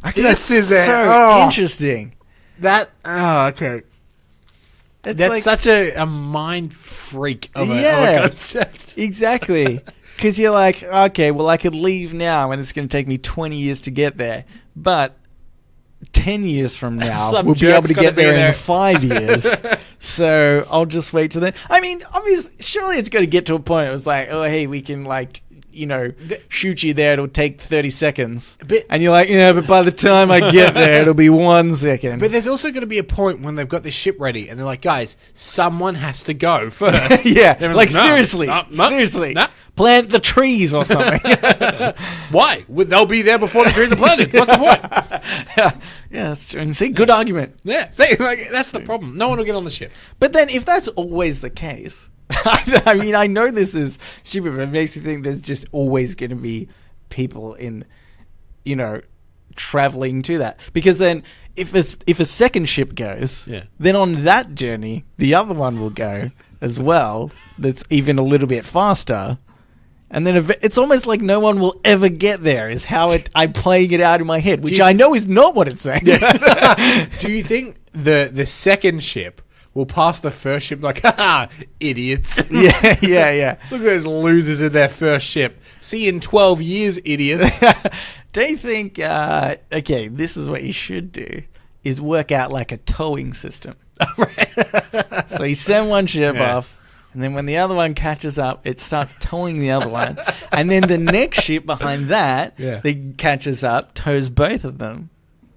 That's so interesting. Okay. That's such a mind freak of a concept. Exactly. Because you're like, okay, well, I could leave now and it's going to take me 20 years to get there. But 10 years from now, we'll be able to get there in 5 years. So I'll just wait till then. I mean, obviously, surely it's going to get to a point where it's like, oh, hey, we can, like, shoot you there. It'll take 30 seconds. And you're like, but by the time I get there, it'll be 1 second. But there's also going to be a point when they've got this ship ready and they're like, guys, someone has to go first. Seriously. Plant the trees or something. Why? They'll be there before the trees are planted. What's the point? Yeah, that's true. And see, good argument. Yeah. That's the problem. No one will get on the ship. But then if that's always the case... I mean, I know this is stupid, but it makes you think there's just always going to be people in, traveling to that. Because then if a second ship goes, then on that journey, the other one will go as well. That's even a little bit faster. And then it's almost like no one will ever get there is how I'm playing it out in my head, which I know is not what it's saying. Do you think the second ship will pass the first ship like, haha, idiots. Yeah. Look at those losers in their first ship. See you in 12 years, idiots. Do you think, this is what you should do, is work out like a towing system. So you send one ship off, and then when the other one catches up, it starts towing the other one. And then the next ship behind that catches up, tows both of them.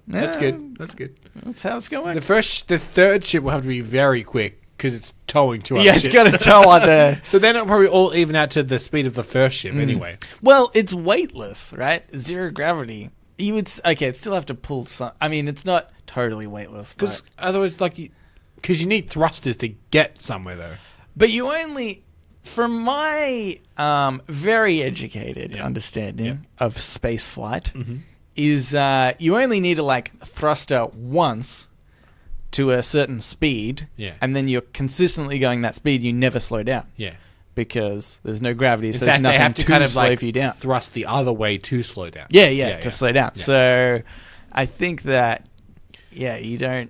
That's good. That's good. That's how it's going. The third ship will have to be very quick because it's towing two other ships. Yeah, it's got to tow out there. So then it'll probably all even out to the speed of the first ship anyway. Well, it's weightless, right? Zero gravity. You would it'd still have to pull some. I mean, it's not totally weightless. Because otherwise, because you need thrusters to get somewhere though. But you only, from my very educated understanding of space flight, is you only need to thruster once to a certain speed, and then you're consistently going that speed. You never slow down, because there's no gravity, so there's nothing they have to kind of slow you down. Thrust the other way to slow down. To slow down. Yeah. So I think that you don't.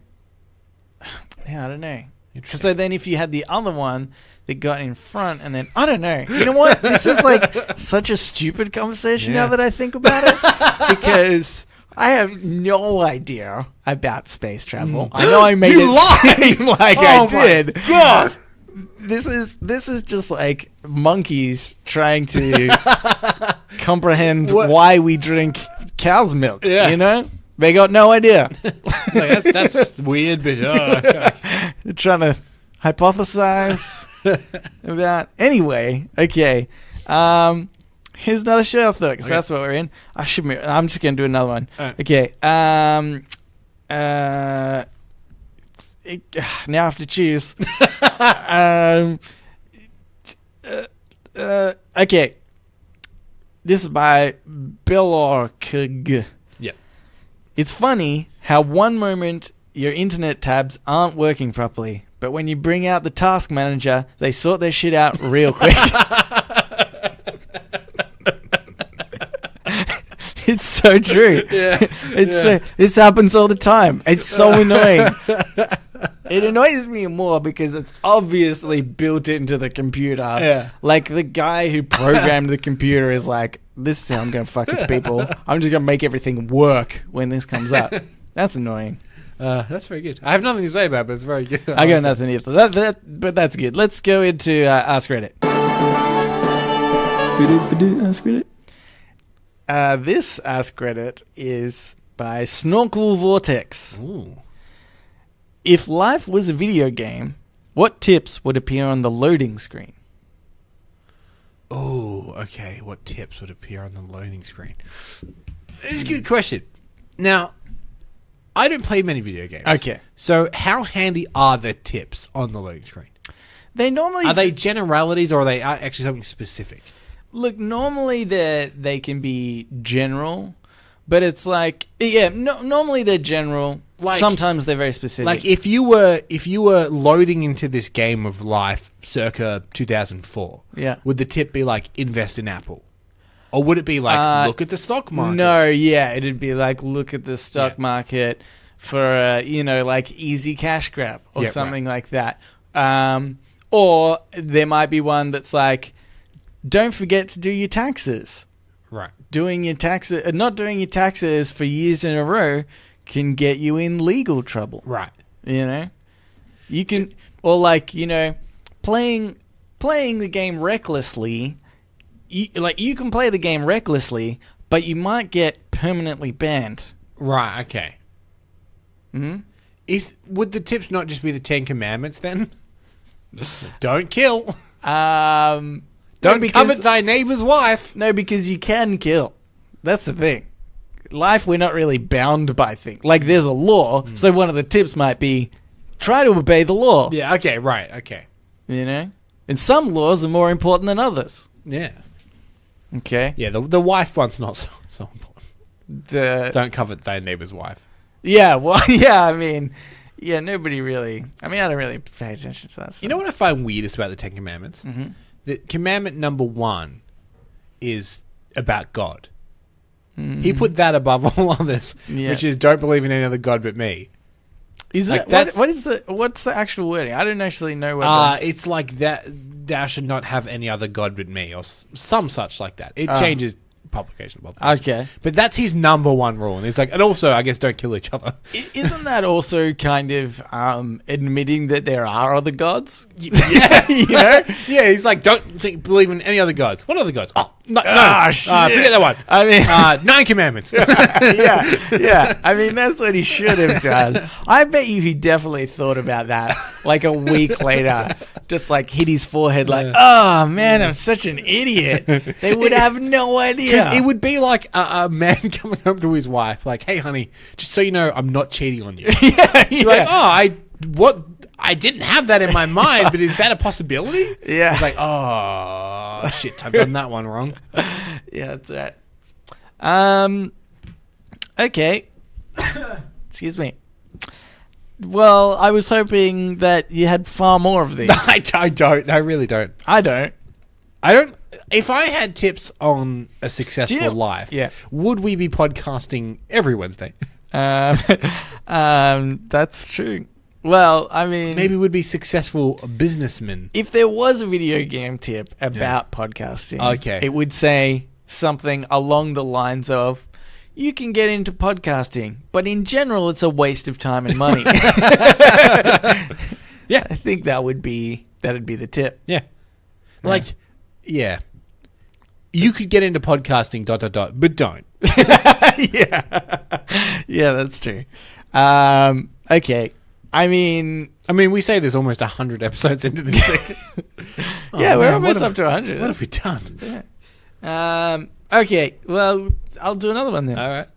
Yeah, I don't know. So then if you had the other one that got in front, and then I don't know. You know what? This is such a stupid conversation now that I think about it, because I have no idea about space travel. I know I made it seem like I did. My God. This is just like monkeys trying to comprehend why we drink cow's milk. Yeah. You know? They got no idea. That's weird, but gosh. They're trying to hypothesize about. Anyway, okay. Here's another show thought, because that's what we're in. I'm just gonna do another one. Right. Okay. Now I have to choose. Okay. This is by Bellorkig. Yeah. It's funny how one moment your internet tabs aren't working properly, but when you bring out the task manager, they sort their shit out real quick. It's so true. Yeah. This happens all the time. It's so annoying. It annoys me more because it's obviously built into the computer. Yeah. Like the guy who programmed the computer is like, this is how I'm going to fuck with people. I'm just going to make everything work when this comes up. That's annoying. That's very good. I have nothing to say about it, but it's very good. I got nothing either. But that's good. Let's go into Ask Reddit. Ask Reddit. This Ask Reddit is by Snorkel Vortex. Ooh. If life was a video game, what tips would appear on the loading screen? Oh, okay. What tips would appear on the loading screen? It's a good question. Now, I don't play many video games. Okay. So how handy are the tips on the loading screen? Are they generalities, or are they actually something specific? Look, normally they can be general, but it's like, normally they're general. Sometimes they're very specific. Like if you were loading into this game of life circa 2004, would the tip be like invest in Apple? Or would it be like look at the stock market? No, it'd be like look at the stock market for like easy cash grab or something like that. Or there might be one that's like, don't forget to do your taxes. Right. Not doing your taxes for years in a row can get you in legal trouble. Right. You know? You can, or like, playing the game recklessly. You can play the game recklessly, but you might get permanently banned. Right, okay. Would the tips not just be the 10 Commandments then? Don't kill. Don't covet thy neighbor's wife. No, because you can kill. That's the thing. Life, we're not really bound by things. Like, there's a law, so one of the tips might be, try to obey the law. Yeah, okay, right, okay. And some laws are more important than others. Yeah. Okay. Yeah, the wife one's not so important. Don't covet thy neighbor's wife. Yeah, well, I mean, nobody really... I don't really pay attention to that stuff. You know what I find weirdest about the 10 Commandments? Mm-hmm. The commandment number 1 is about God. Mm-hmm. He put that above all others, which is don't believe in any other God but me. Is like that what's the actual wording? I don't actually know what it's like that thou should not have any other God but me, or some such like that. It changes publication. Okay. But that's his number one rule. And he's like, and also, I guess, don't kill each other. Isn't that also kind of admitting that there are other gods? Yeah. You know? Yeah, he's like, believe in any other gods. What other gods? Oh, no. Shit. Forget that one. I mean... 9 commandments. yeah. I mean, that's what he should have done. I bet you he definitely thought about that like a week later. Just like hit his forehead like, oh man, I'm such an idiot. They would have no idea. Because it would be like a man coming home to his wife, like, hey, honey, just so you know, I'm not cheating on you. She's like, I didn't have that in my mind, but is that a possibility? Yeah. It's like, oh, shit, I've done that one wrong. Yeah, that's right. Okay. Excuse me. Well, I was hoping that you had far more of these. I don't. I really don't. I don't. If I had tips on a successful life, would we be podcasting every Wednesday? That's true. Well, I mean... Maybe we'd be successful businessmen. If there was a video game tip about podcasting, it would say something along the lines of, you can get into podcasting, but in general, it's a waste of time and money. Yeah. I think that'd be the tip. Yeah. Like, yeah. You could get into podcasting, ... but don't. Yeah, that's true. Okay. I mean, we say there's almost 100 episodes into this thing. We're almost up to 100. What have we done? Yeah. Okay, well, I'll do another one then. All right.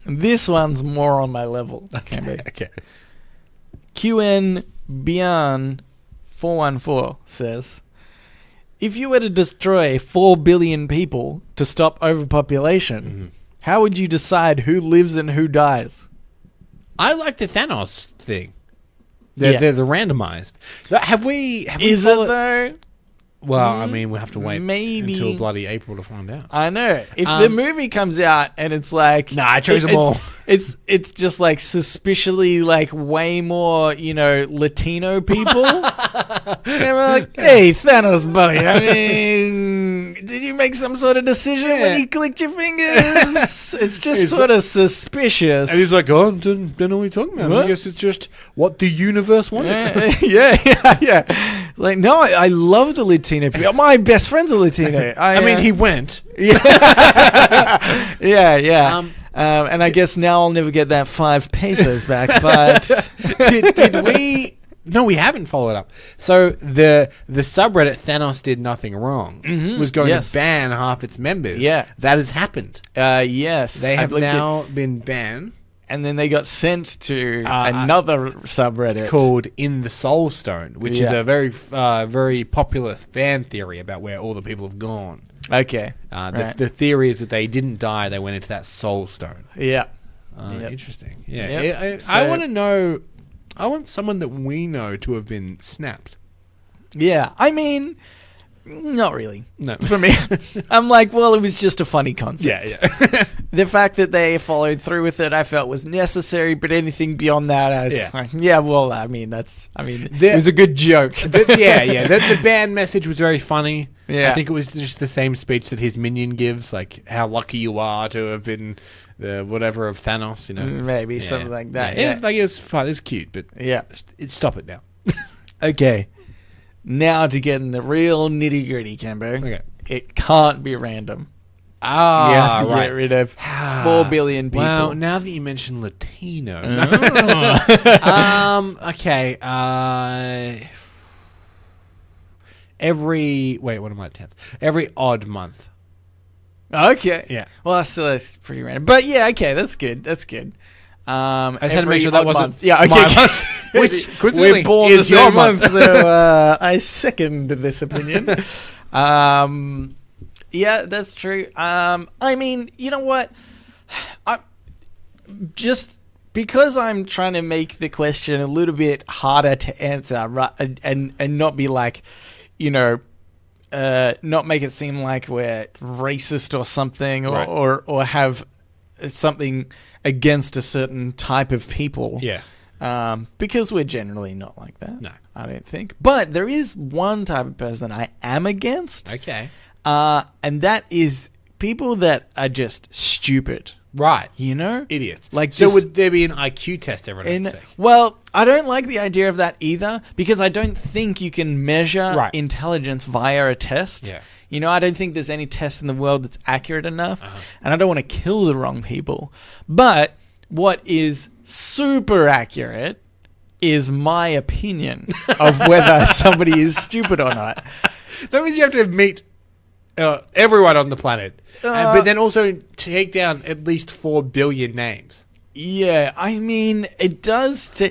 This one's more on my level. Okay. QN Bian 414 says, if you were to destroy 4 billion people to stop overpopulation, how would you decide who lives and who dies? I like the Thanos thing. They're the randomized. Have we Is it though? Well, we'll have to wait maybe until bloody April to find out. I know. If the movie comes out and it's like... Nah, I chose them all. It's just like suspiciously like way more, Latino people. And we're like, hey, Thanos, buddy. I mean, did you make some sort of decision when you clicked your fingers? It's just sort of suspicious. And he's like, oh, don't know what you're talking about. What? I guess it's just what the universe wanted. Yeah. Like, no, I love the Latino people. My best friend's a Latino. He went. Yeah. And I guess now I'll never get that 5 pesos back. But did we? No, we haven't followed up. So the subreddit Thanos did nothing wrong was going to ban half its members. Yeah, that has happened. Yes, they have now been banned. And then they got sent to another subreddit called In the Soul Stone, which is a very, very popular fan theory about where all the people have gone. Okay. The theory is that they didn't die; they went into that Soul Stone. Yeah. Interesting. Yeah. I want to know. I want someone that we know to have been snapped. Yeah. I mean, not really. No. For me. I'm like, well, it was just a funny concept. Yeah. The fact that they followed through with it, I felt was necessary, but anything beyond that, I was like, it was a good joke. The band message was very funny. Yeah. I think it was just the same speech that his minion gives, like how lucky you are to have been the whatever of Thanos, Maybe something like that. Yeah. It was fun. It's cute, but stop it now. Okay. Now to get in the real nitty gritty, Cambo. Okay. It can't be random. You have to get rid of 4 billion people. Wow, now that you mention Latino. Okay. Every odd month. Okay. Yeah. Well, that's pretty random. But yeah, okay, that's good. I just had to make sure that wasn't okay. my month. Which we're born is the your same month. So I second this opinion. Yeah, that's true. I mean, you know what? Just because I'm trying to make the question a little bit harder to answer, and not be like, not make it seem like we're racist or something, or have something against a certain type of people. Yeah. Because we're generally not like that. No. I don't think. But there is one type of person I am against. Okay. And that is people that are just stupid. Right. You know? Idiots. Like, so just- would there be an IQ test everyone has to take? Well, I don't like the idea of that either, because I don't think you can measure Right. intelligence via a test. Yeah. You know, I don't think there's any test in the world that's accurate enough, and I don't want to kill the wrong people. But what is super accurate is my opinion of whether somebody is stupid or not. That means you have to meet everyone on the planet. But then also take down at least 4 billion names. Yeah, I mean, it does.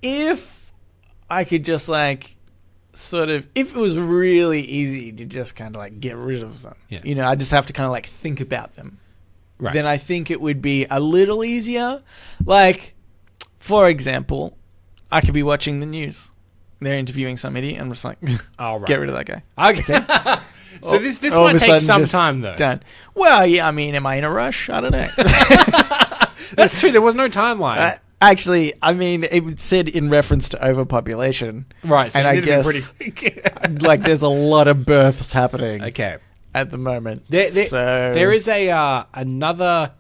If I could just like, sort of, if it was really easy to just kind of like get rid of them, you know, I just have to kind of like think about them. Right. Then I think it would be a little easier. Like, for example, I could be watching the news. They're interviewing some idiot. I'm just like, right. Get rid of that guy. Okay. So this All might of a take sudden some just time, though. Done. Well, yeah, I mean, am I in a rush? I don't know. That's true. There was no timeline. Actually, I mean, it said in reference to overpopulation. Right. So and it I did guess, be pretty quick. like, there's a lot of births happening Okay. at the moment. There is another...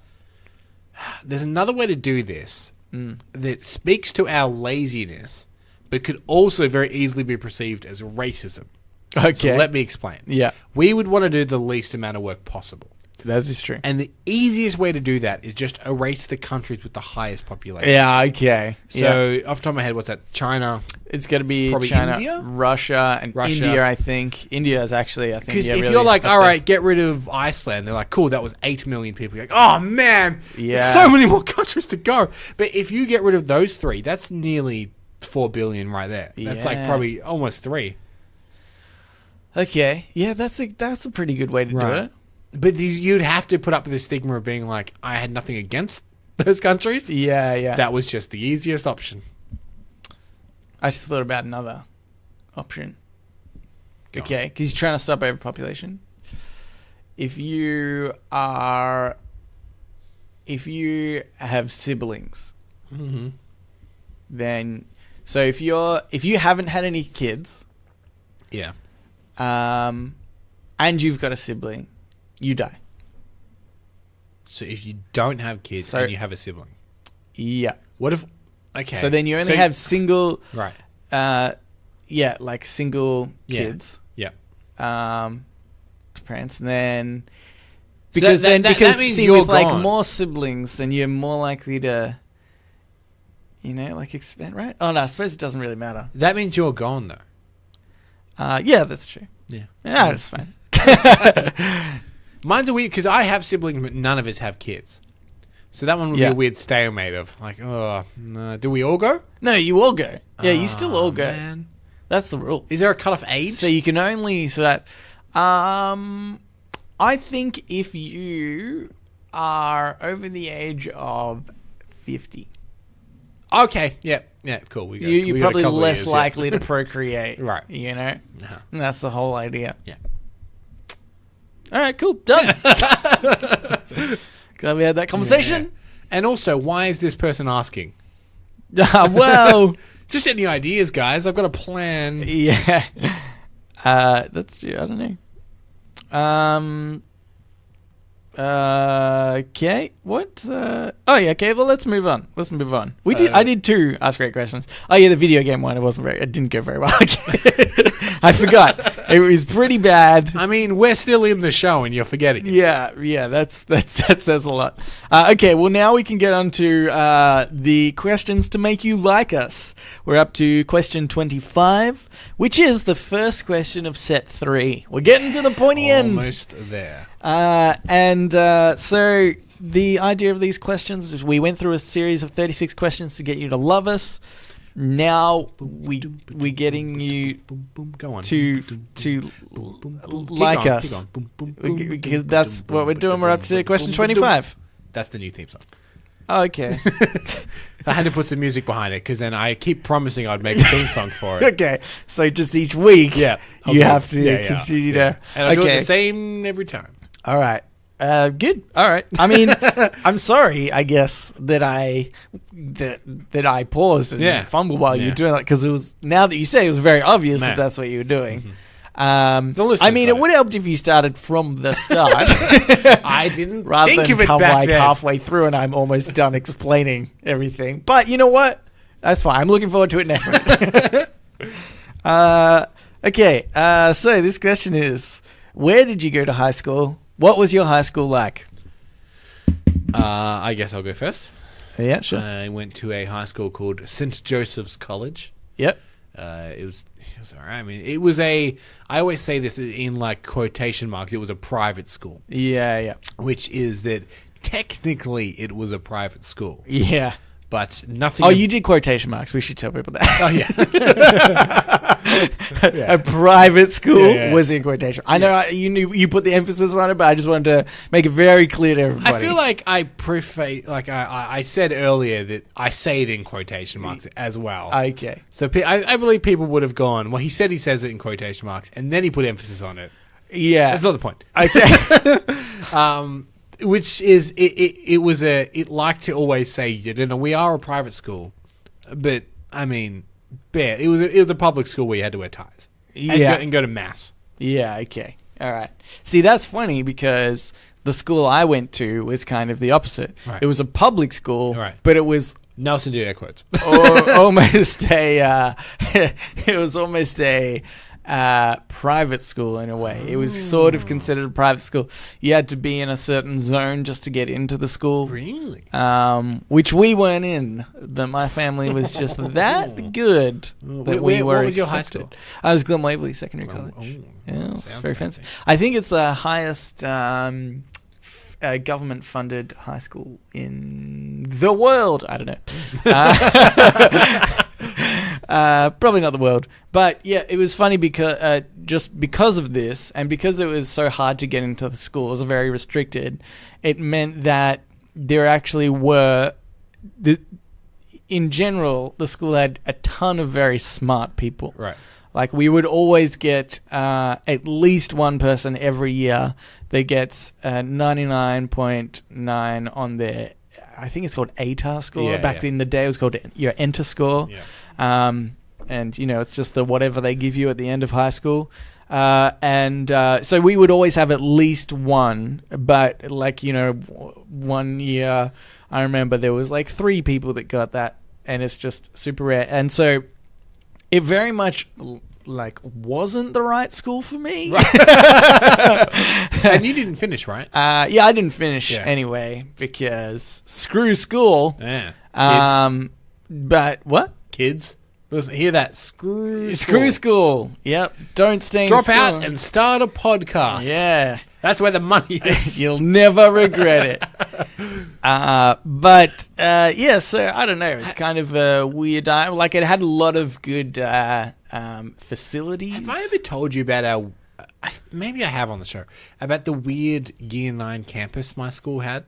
There's another way to do this that speaks to our laziness, but could also very easily be perceived as racism. Okay. So let me explain. Yeah. We would want to do the least amount of work possible. That is true. And the easiest way to do that is just erase the countries with the highest population. Yeah, okay. So, off the top of my head, what's that? China. It's going to be Probably China, India? Russia, and Russia. India, I think. India is actually, I think, Because yeah, if really you're like, up all there. right, get rid of Iceland, they're like, cool, that was 8 million people. You're like, oh, man, Yeah. there's so many more countries to go. But if you get rid of those 3, that's nearly 4 billion right there. That's like Yeah. probably almost 3. Okay. Yeah, that's a pretty good way to do Right. it. But you'd have to put up with the stigma of being like, I had nothing against those countries. Yeah, yeah. That was just the easiest option. I just thought about another option. Go Okay, because you're trying to stop overpopulation. If you have siblings, then so if you haven't had any kids, Yeah. and you've got a sibling, you die. So if you don't have kids and you have a sibling, Yeah. what if? Okay. So then you only have single, right. like single Yeah. kids. Yeah. Parents, and then So because that means see, you're with like gone. more siblings, then you're more likely to, you know, like expand, right? Oh no, I suppose it doesn't really matter. That means you're gone, though. Yeah, that's true. Yeah. Yeah, that's fine. Mine's a weird because I have siblings, but none of us have kids. So that one would be a weird stalemate of like, oh, no. Do we all go? No, you all go. Yeah, you still all go. Man. That's the rule. Is there a cut-off age? So you can only I think if you are over the age of 50, okay, yeah, cool. We you're got a probably couple of less years, likely to procreate. Right. You know? Uh-huh. And that's the whole idea. Yeah. All right, cool. Done. Glad we had that conversation. Yeah. And also, why is this person asking? Well, Just any ideas, guys. I've got a plan. yeah. That's true. I don't know. Okay. What? Oh yeah. Okay. Well, let's move on. I did 2 Ask Great Questions. Oh yeah, the video game one. It didn't go very well. I forgot. It was pretty bad. I mean, we're still in the show, and you're forgetting it. Yeah. That says a lot. Okay. Well, now we can get on to the questions to make you like us. We're up to question 25, which is the first question of set 3. We're getting to the pointy end. Almost there. So the idea of these questions is we went through a series of 36 questions to get you to love us. Now we're getting you Go on. to like us. Because that's what we're doing. We're up to question 25. That's the new theme song. Okay. I had to put some music behind it because then I keep promising I'd make a theme song for it. Okay. So just each week, Yeah. you have to continue to. And I do it the same every time. All right. Good. All right. I mean, I'm sorry, I guess, that I paused and fumbled while you were doing that, because it was, now that you say it, was very obvious that that's what you were doing. I mean, it would help if you started from the start. I didn't rather think than of it come back like then. halfway through and I'm almost done explaining everything. But you know what? That's fine. I'm looking forward to it next week. Okay. So this question is: where did you go to high school? What was your high school like? I guess I'll go first. Yeah, sure. I went to a high school called St. Joseph's College. Yep. It was all right. I mean, it was I always say this in like quotation marks. It was a private school. Yeah. Which is that technically it was a private school. Yeah. But nothing. Oh, you did quotation marks. We should tell people that. Oh, yeah. A private school was in quotation. I know you put the emphasis on it, but I just wanted to make it very clear to everybody. I feel like I said earlier that I say it in quotation marks as well. Okay. So I believe people would have gone, well, he says it in quotation marks, and then he put emphasis on it. Yeah. That's not the point. Okay. Which is it liked to always say, you know, we are a private school, but I mean, it was a public school where you had to wear ties, and go to mass. Yeah. Okay. All right. See, that's funny because the school I went to was kind of the opposite. Right. It was a public school, Right. but it was Nelson did air quotes. almost a. It was almost a. Private school in a way. It was sort of considered a private school. You had to be in a certain zone just to get into the school. Really? Which we weren't in. My family was just that good that we were what was your high accepted. school? I was Glen Waverley Secondary College. Yeah, it's very fancy. I think it's the highest government-funded high school in the world. I don't know. Probably not the world, but yeah, it was funny because just because of this, and because it was so hard to get into the school, it was very restricted. It meant that there actually were, in general, the school had a ton of very smart people. Right. Like we would always get at least one person every year that gets 99.9 on their, I think it's called ATAR score. Back in the day, it was called your Enter score. Yeah. And, you know, it's just the whatever they give you at the end of high school. So we would always have at least one. But, like, you know, one year, I remember there was, like, 3 people that got that. And it's just super rare. And so it very much, like, wasn't the right school for me. Right. And you didn't finish, right? Yeah, I didn't finish anyway. Because screw school. Yeah. Kids. But what? Kids, listen, hear that? Screw school. Yep. Don't stay in Drop school. out and start a podcast. Yeah. That's where the money is. You'll never regret it. Yeah, so I don't know. It's kind of a weird... like, it had a lot of good facilities. Have I ever told you about our... maybe I have on the show. About the weird Year 9 campus my school had?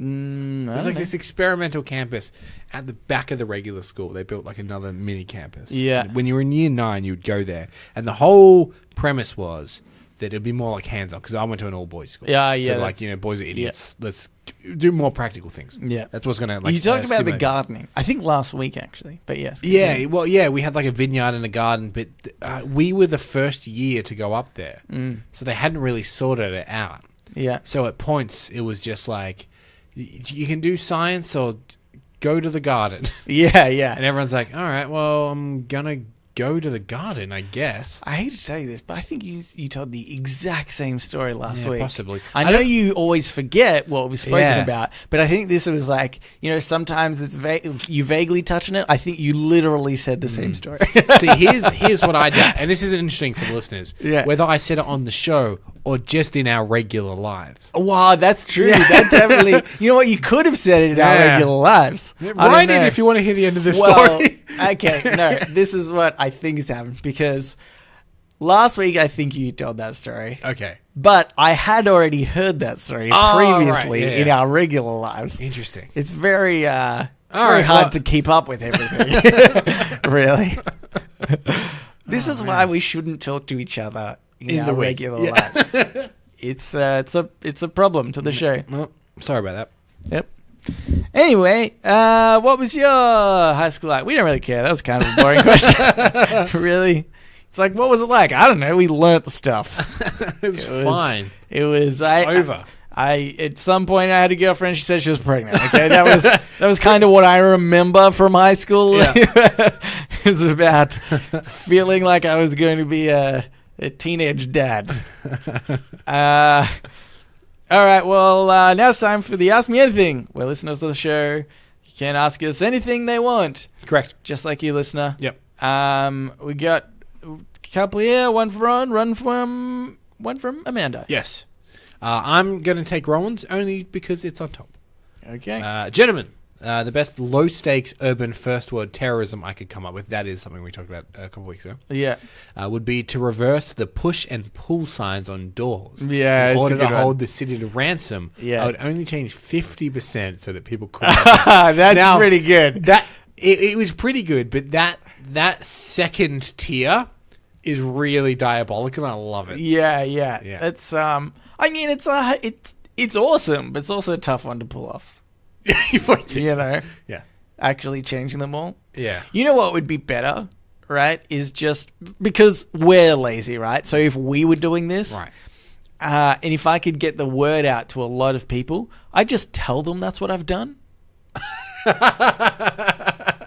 It was like this experimental campus at the back of the regular school. They built like another mini campus. Yeah. When you were in Year 9, you'd go there. And the whole premise was that it'd be more like hands-on, because I went to an all-boys school. Yeah, yeah. So, like, you know, boys are idiots. Yeah. Let's do more practical things. Yeah. That's what's going to, like... You talked about the gardening. I think last week, actually. But yes. Yeah, well, yeah, we had like a vineyard and a garden, but we were the first year to go up there. So they hadn't really sorted it out. Yeah. So at points, it was just like, you can do science or go to the garden. Yeah, yeah. And everyone's like, all right, well, I'm going to go to the garden, I guess. I hate to tell you this, but I think you told the exact same story last week. Possibly. I know you always forget what was spoken about, but I think this was like, you know, sometimes it's you vaguely touching it. I think you literally said the same story. See, here's what I did, and this is interesting for the listeners. Yeah. Whether I said it on the show or just in our regular lives. Wow, that's true. Yeah. That definitely... You know what? You could have said it in our regular lives. Write in if you want to hear the end of this story. Okay, no. This is what I think has happened, because last week I think you told that story. Okay. But I had already heard that story previously in our regular lives. Interesting. It's very hard to keep up with everything. Really. This is why we shouldn't talk to each other in our regular lives. It's a problem to the show. Well, sorry about that. Yep. Anyway, what was your high school like? We don't really care. That was kind of a boring question. Really? It's like, what was it like? I don't know. We learnt the stuff. It was fine. It was over. I at some point I had a girlfriend. She said she was pregnant. Okay, that was kind of what I remember from high school. Yeah. It was about feeling like I was going to be a teenage dad. All right. Well, now it's time for the Ask Me Anything, where listeners of the show can ask us anything they want. Correct. Just like you, listener. Yep. We got a couple here. One from Amanda. Yes. I'm going to take Rowan's only because it's on top. Okay. Gentlemen, the best low-stakes urban first-world terrorism I could come up with, that is something we talked about a couple of weeks ago, would be to reverse the push and pull signs on doors. Yeah, in order to hold the city to ransom. I would only change 50% so that people couldn't. That's pretty good. It was pretty good, but that second tier is really diabolical, and I love it. Yeah. It's I mean, it's awesome, but it's also a tough one to pull off. You know? Yeah. Actually changing them all. Yeah. You know what would be better, right? Is just because we're lazy, right? So if we were doing this, right, and if I could get the word out to a lot of people, I'd just tell them that's what I've done.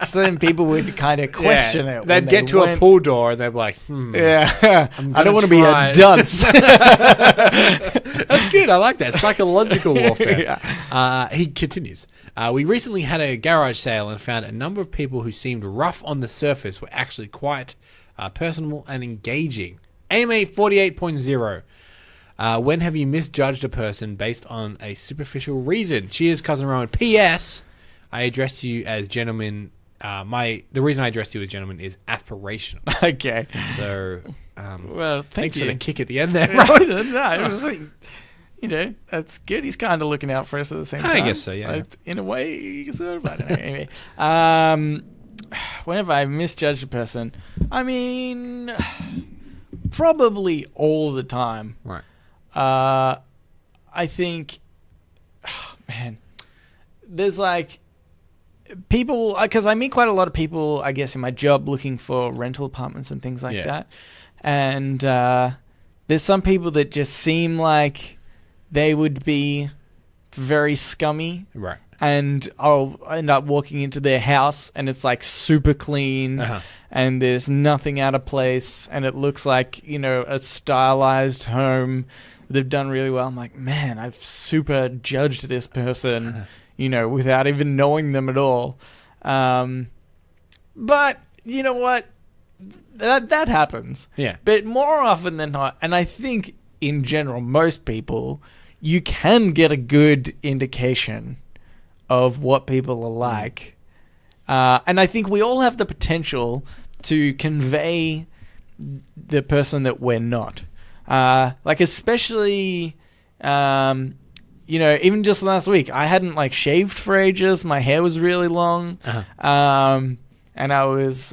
So then people would kind of question it. They'd get to a pool door and they'd be like, I don't want to be a dunce. That's good. I like that. Psychological warfare. He continues. We recently had a garage sale and found a number of people who seemed rough on the surface were actually quite personable and engaging. AMA 48.0. When have you misjudged a person based on a superficial reason? Cheers, Cousin Rowan. P.S. I address you as gentlemen. The reason I addressed you as gentlemen is aspirational. Okay. So, well, thanks you for the kick at the end there. No, you know, that's good. He's kind of looking out for us at the same time. I guess so, yeah. Like, in a way, sort of. I don't know. Anyway, whenever I misjudge a person, I mean, probably all the time. Right. I think, man, there's like people, because I meet quite a lot of people, I guess, in my job looking for rental apartments and things like that. And there's some people that just seem like they would be very scummy. Right. And I'll end up walking into their house and it's like super clean and there's nothing out of place and it looks like, you know, a stylized home. They've done really well. I'm like, man, I've super judged this person, you know, without even knowing them at all. But you know what? That happens. Yeah. But more often than not, and I think in general, most people, you can get a good indication of what people are like. And I think we all have the potential to convey the person that we're not. Like especially, you know, even just last week, I hadn't like shaved for ages. My hair was really long. And I was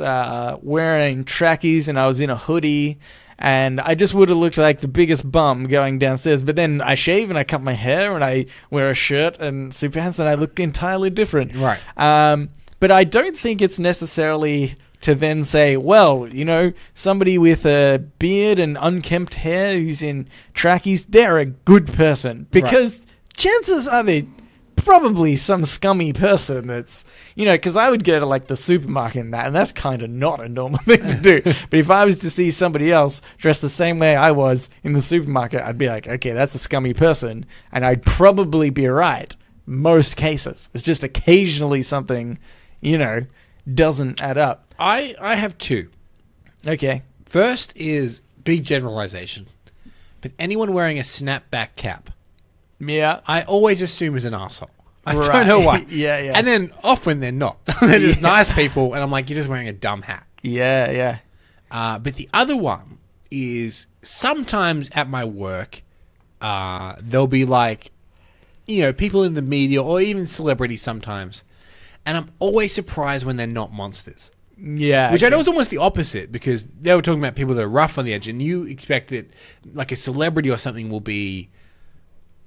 wearing trackies and I was in a hoodie. And I just would have looked like the biggest bum going downstairs. But then I shave and I cut my hair and I wear a shirt and suit pants and I look entirely different. Right. But I don't think it's necessarily to then say, well, you know, somebody with a beard and unkempt hair who's in trackies, they're a good person. Because chances are they're probably some scummy person that's, you know, because I would go to like the supermarket and that's kind of not a normal thing to do. But if I was to see somebody else dressed the same way I was in the supermarket, I'd be like, okay, that's a scummy person. And I'd probably be right. Most cases. It's just occasionally something, you know, doesn't add up. I have two. Okay. First is big generalization. But anyone wearing a snapback cap, yeah, I always assume is an asshole. I don't know why. Yeah. And then often they're not. They're just nice people, and I'm like, you're just wearing a dumb hat. Yeah. But the other one is sometimes at my work, there'll be like, you know, people in the media or even celebrities sometimes, and I'm always surprised when they're not monsters. Yeah. Which I know is almost the opposite, because they were talking about people that are rough on the edge, and you expect that like a celebrity or something will be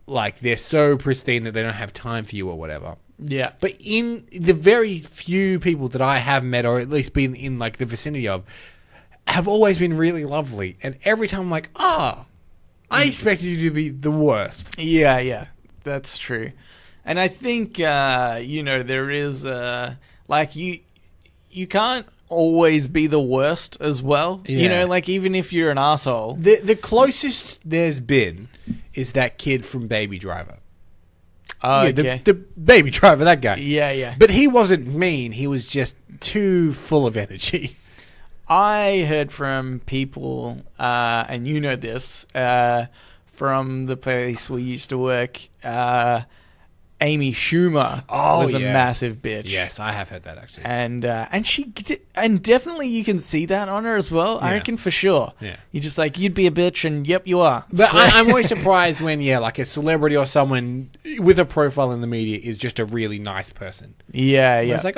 like they're so pristine that they don't have time for you or whatever. Yeah. But in the very few people that I have met, or at least been in like the vicinity of, have always been really lovely. And every time I'm like, I expected you to be the worst. Yeah, that's true. And I think, there is, you can't always be the worst as well. Yeah. Even if you're an asshole. The closest there's been is that kid from Baby Driver. Oh, okay. The Baby Driver, that guy. Yeah. But he wasn't mean. He was just too full of energy. I heard from people, and you know this, from the place we used to work, Amy Schumer was a massive bitch. Yes, I have heard that actually. And definitely you can see that on her as well. I reckon for sure. Yeah. You're just like, you'd be a bitch, and yep, you are. But I'm always surprised when, a celebrity or someone with a profile in the media is just a really nice person. Yeah. It's like,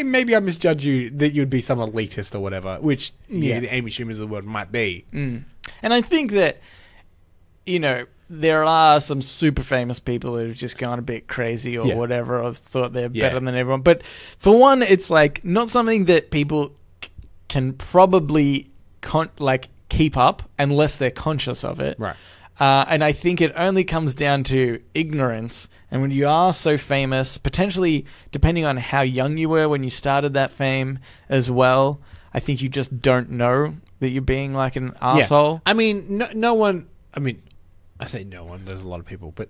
maybe I misjudged you that you'd be some elitist or whatever, which the Amy Schumers of the world might be. And I think that, there are some super famous people that have just gone a bit crazy or whatever. I've thought they're better than everyone. But for one, it's like not something that people can probably keep up unless they're conscious of it. Right. And I think it only comes down to ignorance. And when you are so famous, potentially depending on how young you were when you started that fame as well, I think you just don't know that you're being like an asshole. I mean, no one... I mean... I say no one. There's a lot of people, but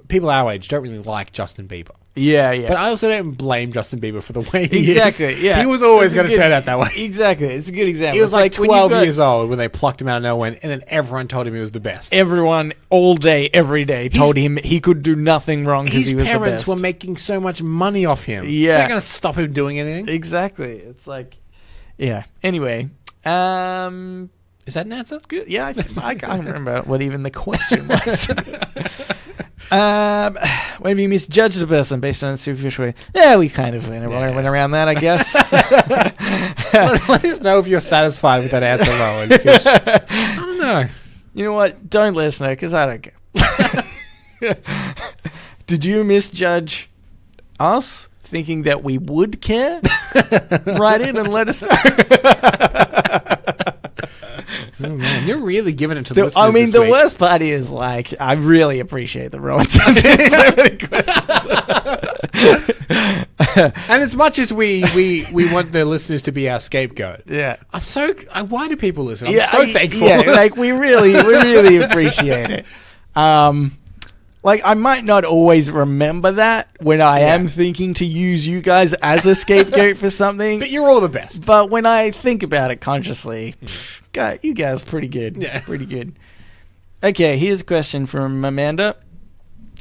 people our age don't really like Justin Bieber. Yeah. But I also don't blame Justin Bieber for the way he is. Exactly. Yeah, he was always going to turn out that way. Exactly. It's a good example. He was like 12 years old when they plucked him out of nowhere, and then everyone told him he was the best. Everyone, all day, every day, told him he could do nothing wrong because he was the best. His parents were making so much money off him. Yeah, they're going to stop him doing anything. Exactly. It's like, yeah. Anyway, is that an answer? Good. Yeah, I can't remember what even the question was. When you misjudged a person based on a superficial way. Yeah, we kind of went around that, I guess. Let us know if you're satisfied with that answer, Rowan. I don't know. You know what? Don't let us know, because I don't care. Did you misjudge us thinking that we would care? Write in and let us know. Oh man, you're really giving it to the listeners. I mean, the worst part is, I really appreciate the Rowan. So many questions. And as much as we want the listeners to be our scapegoat, why do people listen? I'm so thankful. Yeah, we really appreciate it. I might not always remember that when I am thinking to use you guys as a scapegoat for something. But you're all the best. But when I think about it consciously, you guys pretty good. Yeah. Pretty good. Okay, here's a question from Amanda.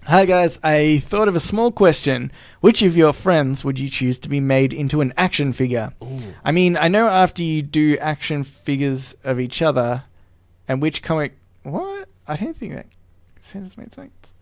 Hi guys, I thought of a small question. Which of your friends would you choose to be made into an action figure? Ooh. I mean, I know after you do action figures of each other, and which comic... What? I don't think that sentence made sense.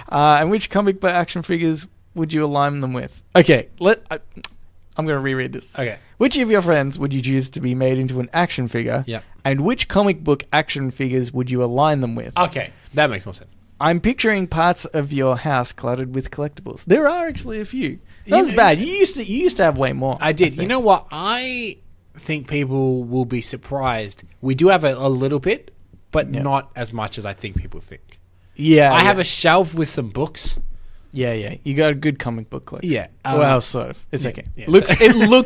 And which comic book action figures would you align them with? Okay, I'm going to reread this. Okay. Which of your friends would you choose to be made into an action figure? Yeah. And which comic book action figures would you align them with? Okay, that makes more sense. I'm picturing parts of your house cluttered with collectibles. There are actually a few. That's bad. You used to have way more. I did. You know what? I think people will be surprised. We do have a little bit, but not as much as I think people think. Yeah, I have a shelf with some books. Yeah. You got a good comic book collection. Yeah. Well, sort of. It's okay. Yeah. It looks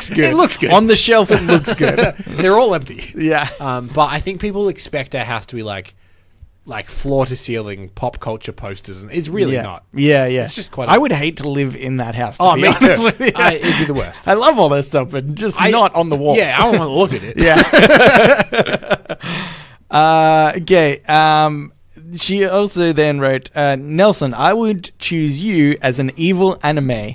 good. It looks good. On the shelf, it looks good. They're all empty. Yeah. But I think people expect our house to be like floor to ceiling pop culture posters, and it's really not. Yeah. It's just quite... I would hate to live in that house, to be me honest. too. It'd be the worst. I love all that stuff, but just not on the walls. Yeah, I don't want to look at it. Yeah. Okay. She also then wrote, Nelson, I would choose you as an evil anime.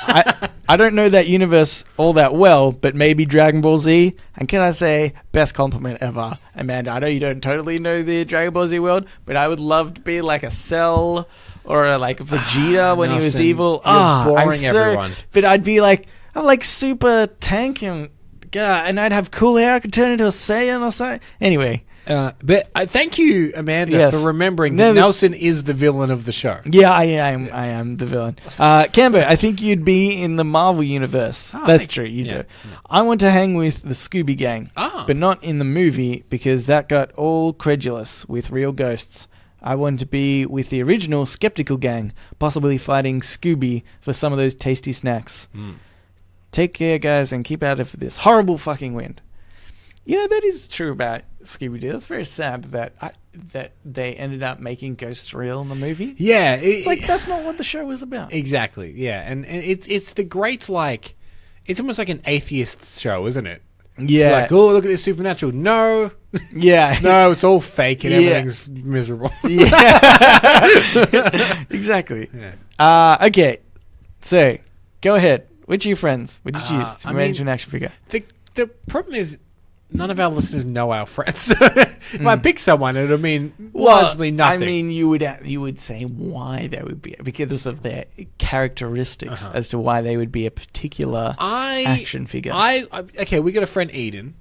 I don't know that universe all that well, but maybe Dragon Ball Z. And can I say, best compliment ever, Amanda. I know you don't totally know the Dragon Ball Z world, but I would love to be like a Cell or a Vegeta when he was evil. You're boring everyone. But I'd be I'm like super tank and I'd have cool hair. I could turn into a Saiyan or something. Anyway. But thank you, Amanda, for remembering that Nelson is the villain of the show. Yeah, I am the villain. Cambo, I think you'd be in the Marvel universe. That's true, you do. I want to hang with the Scooby Gang, but not in the movie because that got all credulous with real ghosts. I want to be with the original Skeptical Gang, possibly fighting Scooby for some of those tasty snacks. Take care, guys, and keep out of this horrible fucking wind. You know, that is true about Scooby-Doo. It's very sad that they ended up making ghosts real in the movie. Yeah. It's like, that's not what the show was about. Exactly, yeah. And it's the great, like... It's almost like an atheist show, isn't it? Yeah. Like, oh, look at this supernatural. No. Yeah. No, it's all fake and everything's miserable. Yeah. Exactly. Yeah. Okay. So, go ahead. Which of your friends would you choose to manage an action figure? The problem is none of our listeners know our friends. If I pick someone, it would mean largely nothing. I mean, you would say why they would be, because of their characteristics as to why they would be a particular action figure. Okay, we got a friend, Eden.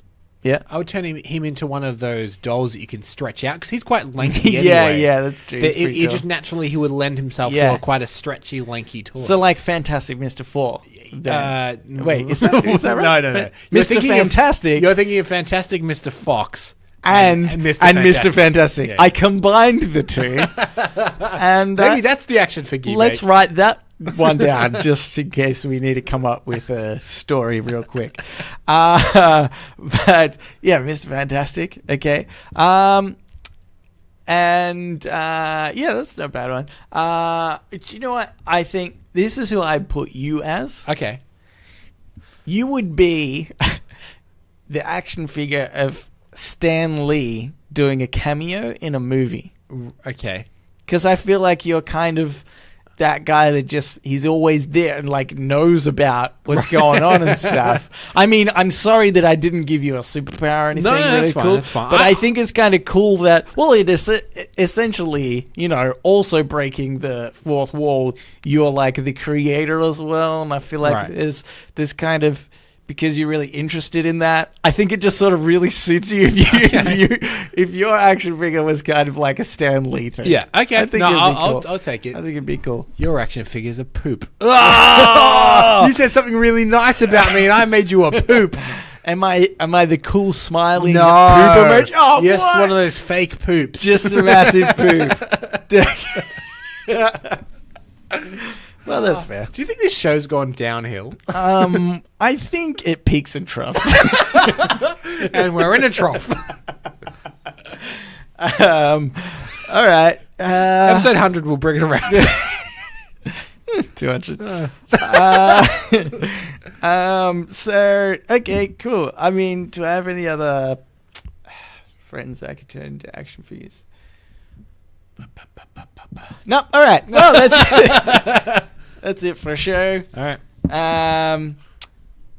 Yeah. I would turn him into one of those dolls that you can stretch out, because he's quite lanky anyway. Yeah, that's true. Just naturally, he would lend himself to quite a stretchy, lanky toy. So like Fantastic Mr. Four. Wait, is that right? No. Mr. Fantastic. You're thinking of Fantastic Mr. Fox. And Mr. Fantastic. Yeah. I combined the two. And maybe that's the action figure. Let's write that one down just in case we need to come up with a story real quick. But yeah, Mr. Fantastic. Okay. And yeah, that's not a bad one. Do you know what? I think this is who I'd put you as. Okay. You would be the action figure of Stan Lee doing a cameo in a movie. Okay. Because I feel like you're kind of that guy that he's always there and like knows about what's going on and stuff. I mean, I'm sorry that I didn't give you a superpower or anything. No, really that's cool. Fine, that's fine. But I think it's kind of cool that, well, it is essentially, you know, also breaking the fourth wall. You're like the creator as well. And I feel like there's this kind of, because you're really interested in that, I think it just sort of really suits you if your action figure was kind of like a Stan Lee thing. Yeah, okay. I think I'll take it. I think it'd be cool. Your action figure's a poop. Oh! You said something really nice about me and I made you a poop. Am I the cool smiling poop emoji? Oh, yes, what? One of those fake poops. Just a massive poop. Well, that's fair. Do you think this show's gone downhill? I think it peaks and troughs. And we're in a trough. All right. Episode 100 will bring it around. 200. So, okay, cool. I mean, do I have any other friends that I could turn into action figures? No, all right. Well, that's that's it for a show. All right.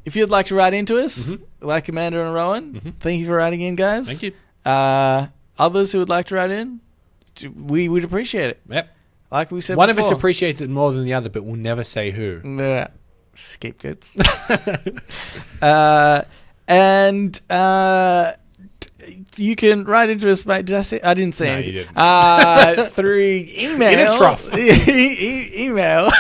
If you'd like to write into us, like Amanda and Rowan, thank you for writing in, guys. Thank you. Others who would like to write in, we would appreciate it. Yep. Like we said One before. of us appreciates it more than the other, but we'll never say who. Scapegoats. And you can write into us by, did I say? I didn't say anything. You didn't. Through email. In a trough. Email.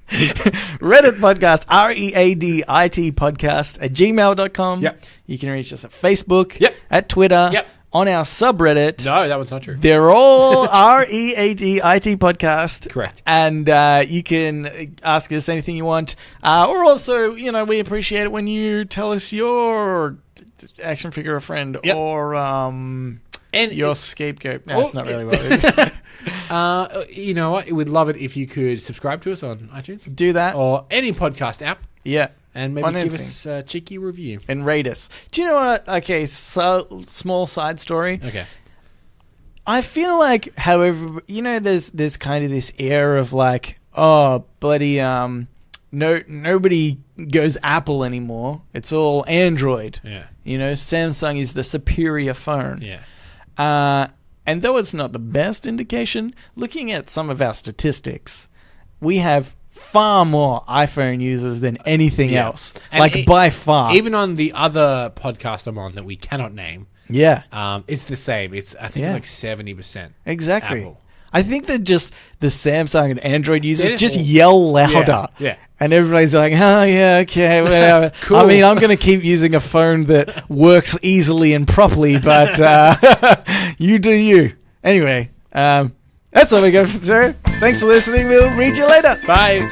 Reddit podcast, READIT podcast @gmail.com. Yep. You can reach us at Facebook, at Twitter, on our subreddit. No, that one's not true. They're all READIT podcast. Correct. And you can ask us anything you want. Or also, you know, we appreciate it when you tell us your action figure a friend or and your scapegoat. No, that's not really what it is. You know what? We'd love it if you could subscribe to us on iTunes. Do that. Or any podcast app. Yeah. And maybe give us a cheeky review. And rate us. Do you know what? Okay, so small side story. Okay. I feel like, however, you know, there's kind of this air of like, oh, bloody, nobody goes Apple anymore. It's all Android. Yeah. You know, Samsung is the superior phone. Yeah. And though it's not the best indication, looking at some of our statistics, we have far more iPhone users than anything else. And by far. Even on the other podcast I'm on that we cannot name, Yeah. It's the same. I think it's like 70%. Exactly. Apple. I think that just the Samsung and Android users just all- yell louder. Yeah. And everybody's like, oh, yeah, okay, whatever. Cool. I mean, I'm going to keep using a phone that works easily and properly, but you do you. Anyway, that's all we got for today. Thanks for listening. We'll read you later. Bye.